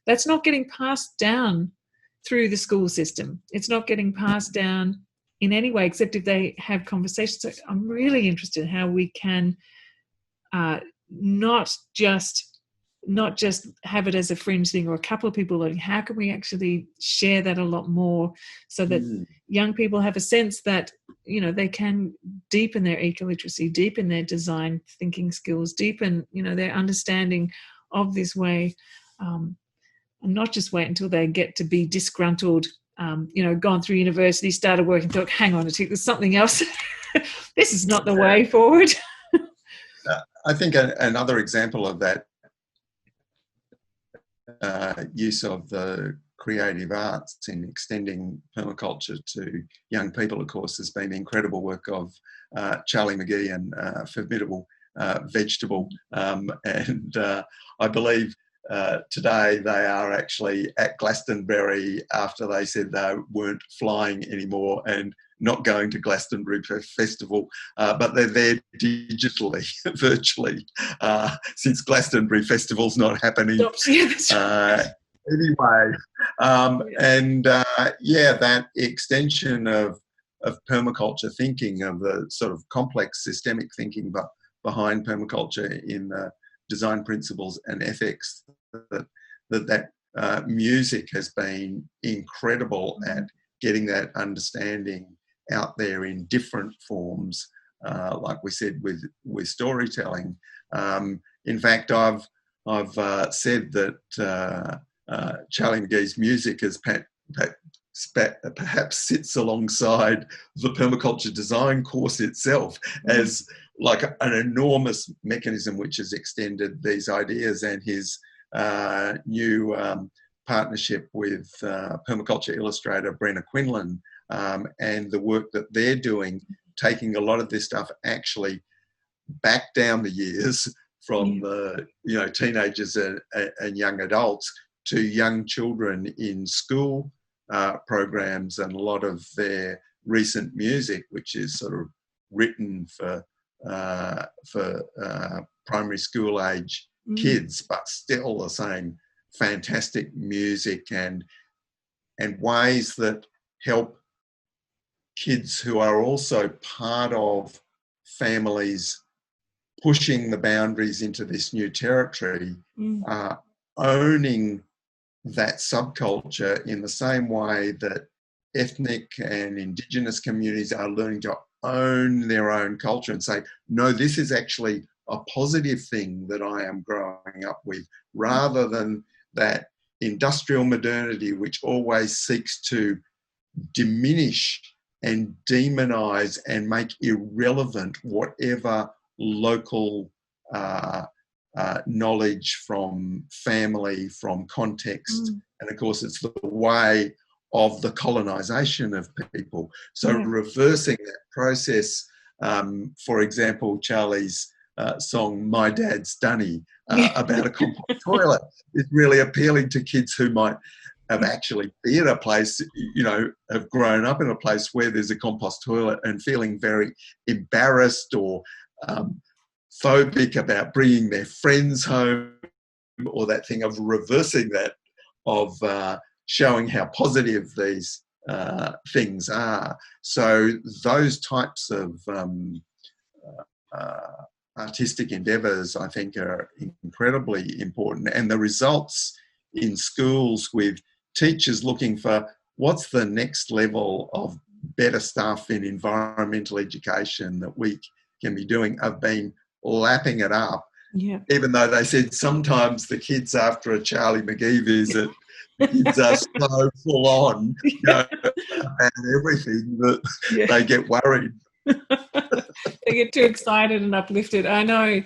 that's not getting passed down through the school system. It's not getting passed down in any way except if they have conversations. So I'm really interested in how we can not just have it as a fringe thing or a couple of people learning. How can we actually share that a lot more so that young people have a sense that, you know, they can deepen their eco-literacy, deepen their design thinking skills, deepen, you know, their understanding of this way, and not just wait until they get to be disgruntled, you know, gone through university, started working, thought, hang on a tick, there's something else. This is not the way forward. I think another example of that use of the creative arts in extending permaculture to young people, of course, has been the incredible work of Charlie McGee and Formidable Vegetable. And I believe today they are actually at Glastonbury after they said they weren't flying anymore and not going to Glastonbury Festival, but they're there digitally, virtually, since Glastonbury Festival's not happening anyway. That extension of permaculture thinking, of the sort of complex systemic thinking behind permaculture in the design principles and ethics, that music has been incredible at getting that understanding out there in different forms, like we said with storytelling. In fact, I've said that Charlie McGee's music is perhaps sits alongside the permaculture design course itself as like an enormous mechanism which has extended these ideas, and his new partnership with permaculture illustrator Brenna Quinlan, and the work that they're doing, taking a lot of this stuff actually back down the years from the teenagers and young adults to young children in school programs, and a lot of their recent music, which is sort of written for primary school age kids, but still the same fantastic music and ways that help kids who are also part of families pushing the boundaries into this new territory, owning that subculture in the same way that ethnic and Indigenous communities are learning to own their own culture and say, no, this is actually a positive thing that I am growing up with, rather than that industrial modernity which always seeks to diminish and demonize and make irrelevant whatever local knowledge from family, from context. And of course, it's the way of the colonization of people. So reversing that process, for example, Charlie's song, My Dad's Dunny, about a compost toilet, is really appealing to kids who might have actually been in a place, have grown up in a place where there's a compost toilet and feeling very embarrassed or phobic about bringing their friends home, or that thing of reversing that, of showing how positive these things are. So those types of artistic endeavours, I think, are incredibly important. And the results in schools with teachers looking for what's the next level of better stuff in environmental education that we can be doing, have been lapping it up. Yeah. Even though they said sometimes the kids after a Charlie McGee visit, the kids are so full on, and everything that they get worried. They get too excited and uplifted. I know.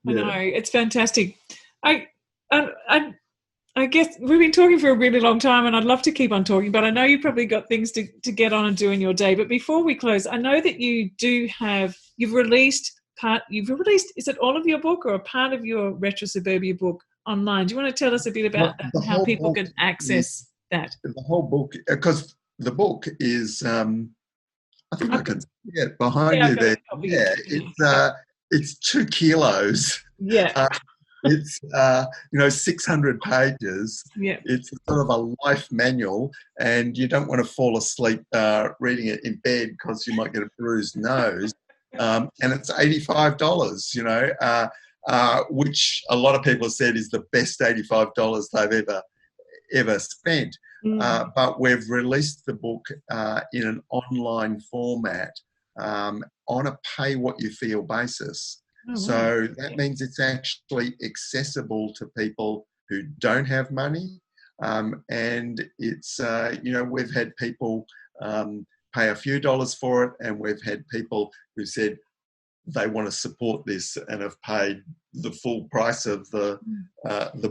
It's fantastic. I guess we've been talking for a really long time, and I'd love to keep on talking, but I know you've probably got things to get on and do in your day. But before we close, I know that you've released, is it all of your book or a part of your RetroSuburbia book online? Do you want to tell us a bit about that and how people can access that? The whole book, because the book is, I think I can see it behind you there. it's 2 kilos. Yeah. It's 600 pages. Yeah. It's sort of a life manual, and you don't want to fall asleep reading it in bed because you might get a bruised nose. And it's $85, which a lot of people have said is the best $85 they've ever spent. But we've released the book in an online format on a pay what you feel basis. Oh, wow. So that means it's actually accessible to people who don't have money. And it's, we've had people pay a few dollars for it, and we've had people who said they want to support this and have paid the full price of the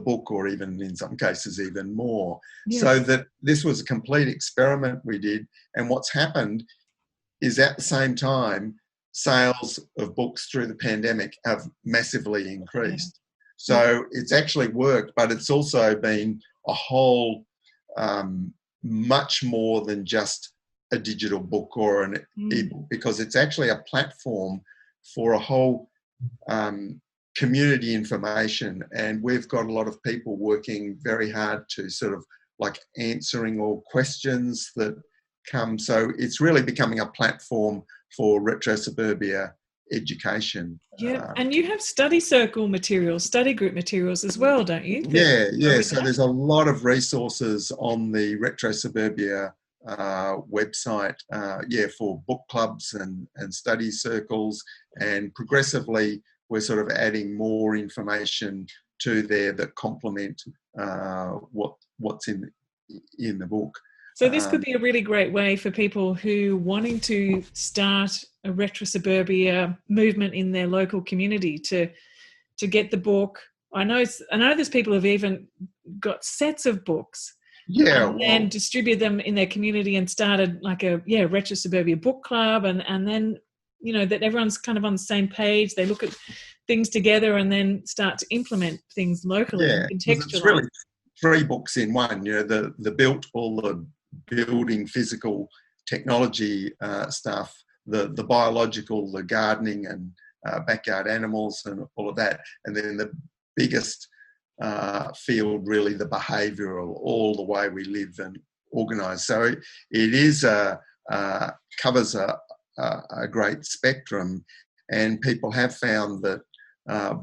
book, or even in some cases even more. Yeah. So that this was a complete experiment we did. And what's happened is at the same time, sales of books through the pandemic have massively increased. So it's actually worked, but it's also been a whole much more than just a digital book or an ebook, because it's actually a platform for a whole community information. And we've got a lot of people working very hard to sort of like answering all questions that come. So it's really becoming a platform for RetroSuburbia education. Yeah, and you have study circle materials, study group materials as well, don't you? Yeah. So there's a lot of resources on the RetroSuburbia website, for book clubs and study circles, and progressively we're sort of adding more information to there that complement what's in the book. So this could be a really great way for people who wanting to start a RetroSuburbia movement in their local community to get the book. I know there's people who've even got sets of books. And distribute them in their community and started like a RetroSuburbia book club, and then that everyone's kind of on the same page. They look at things together and then start to implement things locally and contextualize. It's really 3 books in one. The built, all the building physical technology stuff, the biological, the gardening and backyard animals and all of that, and then the biggest field, really the behavioural, all the way we live and organise. So it is covers a great spectrum, and people have found that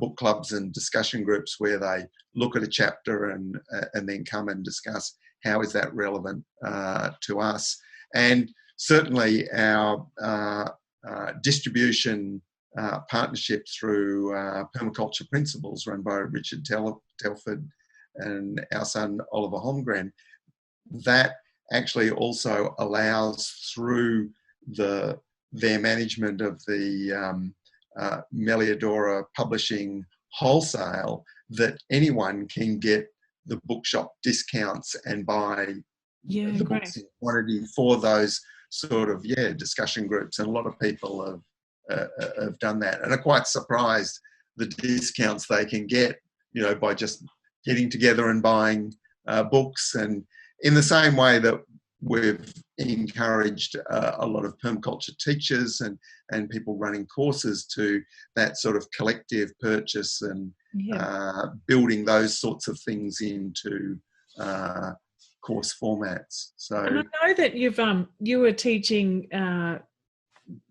book clubs and discussion groups where they look at a chapter and then come and discuss how is that relevant to us. And certainly our distribution partnership through Permaculture Principles, run by Richard Telford and our son Oliver Holmgren, that actually also allows, through their management of the Meliadora Publishing wholesale, that anyone can get the bookshop discounts and buy the books in quantity for those sort of discussion groups. And a lot of people have done that and are quite surprised the discounts they can get, by just getting together and buying books. And in the same way that we've encouraged a lot of permaculture teachers and people running courses to that sort of collective purchase and building those sorts of things into course formats. So, and I know that you were teaching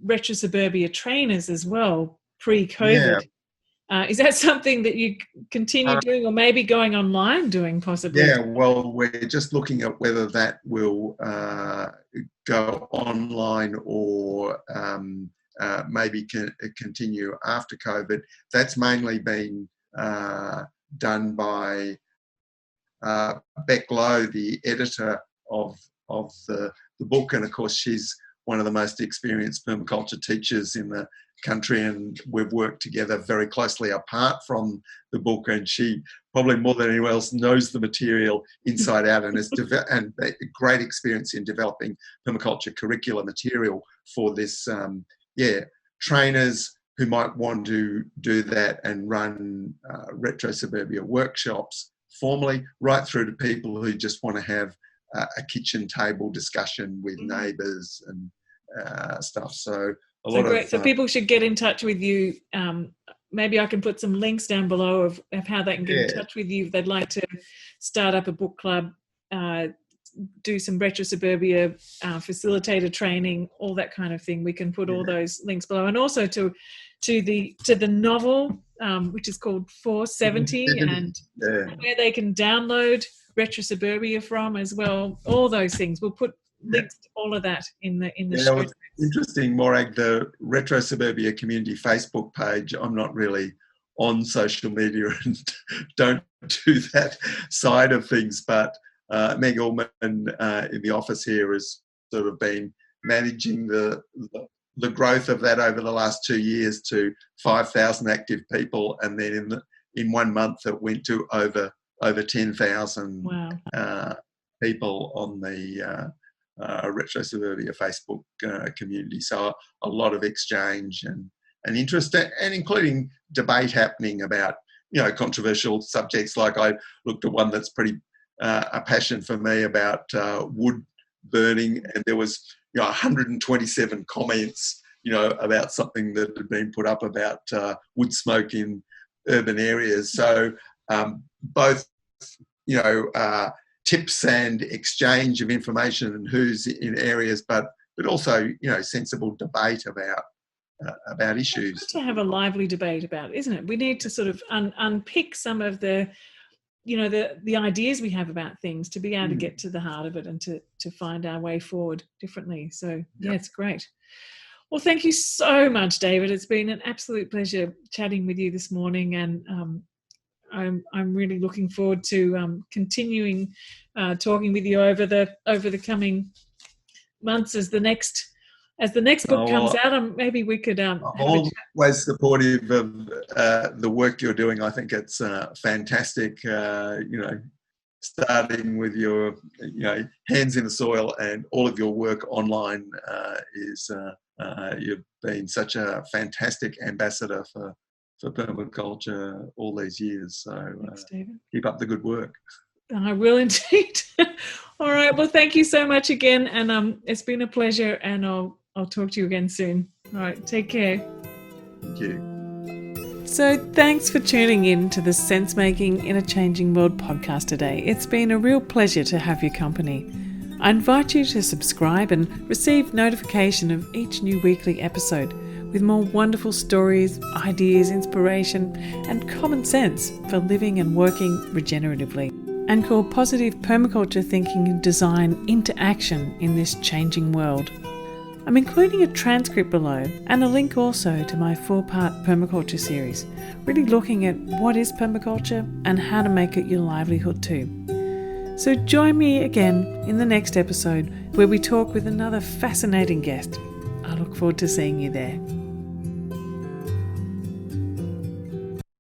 RetroSuburbia trainers as well pre-COVID. Is that something that you continue doing, or maybe going online doing possibly? Yeah, well, we're just looking at whether that will go online or maybe continue after COVID. That's mainly been done by Beck Lowe, the editor of the book, and of course she's one of the most experienced permaculture teachers in the country, and we've worked together very closely apart from the book, and she probably more than anyone else knows the material inside out and has and a great experience in developing permaculture curricular material for this trainers who might want to do that and run RetroSuburbia workshops formally, right through to people who just want to have a kitchen table discussion with neighbours and stuff. So So great. So people should get in touch with you. Maybe I can put some links down below of how they can get in touch with you if they'd like to start up a book club, do some RetroSuburbia facilitator training, all that kind of thing. We can put all those links below, and also to the novel, which is called 470, and where they can download RetroSuburbia from as well. All those things. We'll put links to all of that in the show. It's interesting, Morag, the RetroSuburbia community Facebook page. I'm not really on social media and don't do that side of things, but Meg Ullman in the office here has sort of been managing the growth of that over the last 2 years to 5,000 active people, and then in 1 month it went to over 10,000 people on the RetroSuburbia Facebook community. So a lot of exchange and interest, and including debate happening about controversial subjects. Like I looked at one that's pretty a passion for me about wood burning, and there was 127 comments about something that had been put up about wood smoke in urban areas. So both tips and exchange of information and who's in areas, but also sensible debate about issues. It's good to have a lively debate about it, isn't it? We need to sort of unpick some of the the ideas we have about things to be able to get to the heart of it and to find our way forward differently. So it's great. Well, thank you so much, David. It's been an absolute pleasure chatting with you this morning, and I'm really looking forward to continuing talking with you over the coming months as the next book comes out. Maybe we could. I'm always supportive of the work you're doing. I think it's fantastic. Starting with your hands in the soil and all of your work online is. You've been such a fantastic ambassador for permaculture all these years. So thanks, David. Keep up the good work. I will indeed. All right. Well, thank you so much again. And it's been a pleasure, and I'll talk to you again soon. All right. Take care. Thank you. So thanks for tuning in to the Sense Making in a Changing World podcast today. It's been a real pleasure to have your company. I invite you to subscribe and receive notification of each new weekly episode with more wonderful stories, ideas, inspiration, and common sense for living and working regeneratively, and call positive permaculture thinking and design into action in this changing world. I'm including a transcript below and a link also to my 4-part permaculture series, really looking at what is permaculture and how to make it your livelihood too. So join me again in the next episode where we talk with another fascinating guest. I look forward to seeing you there.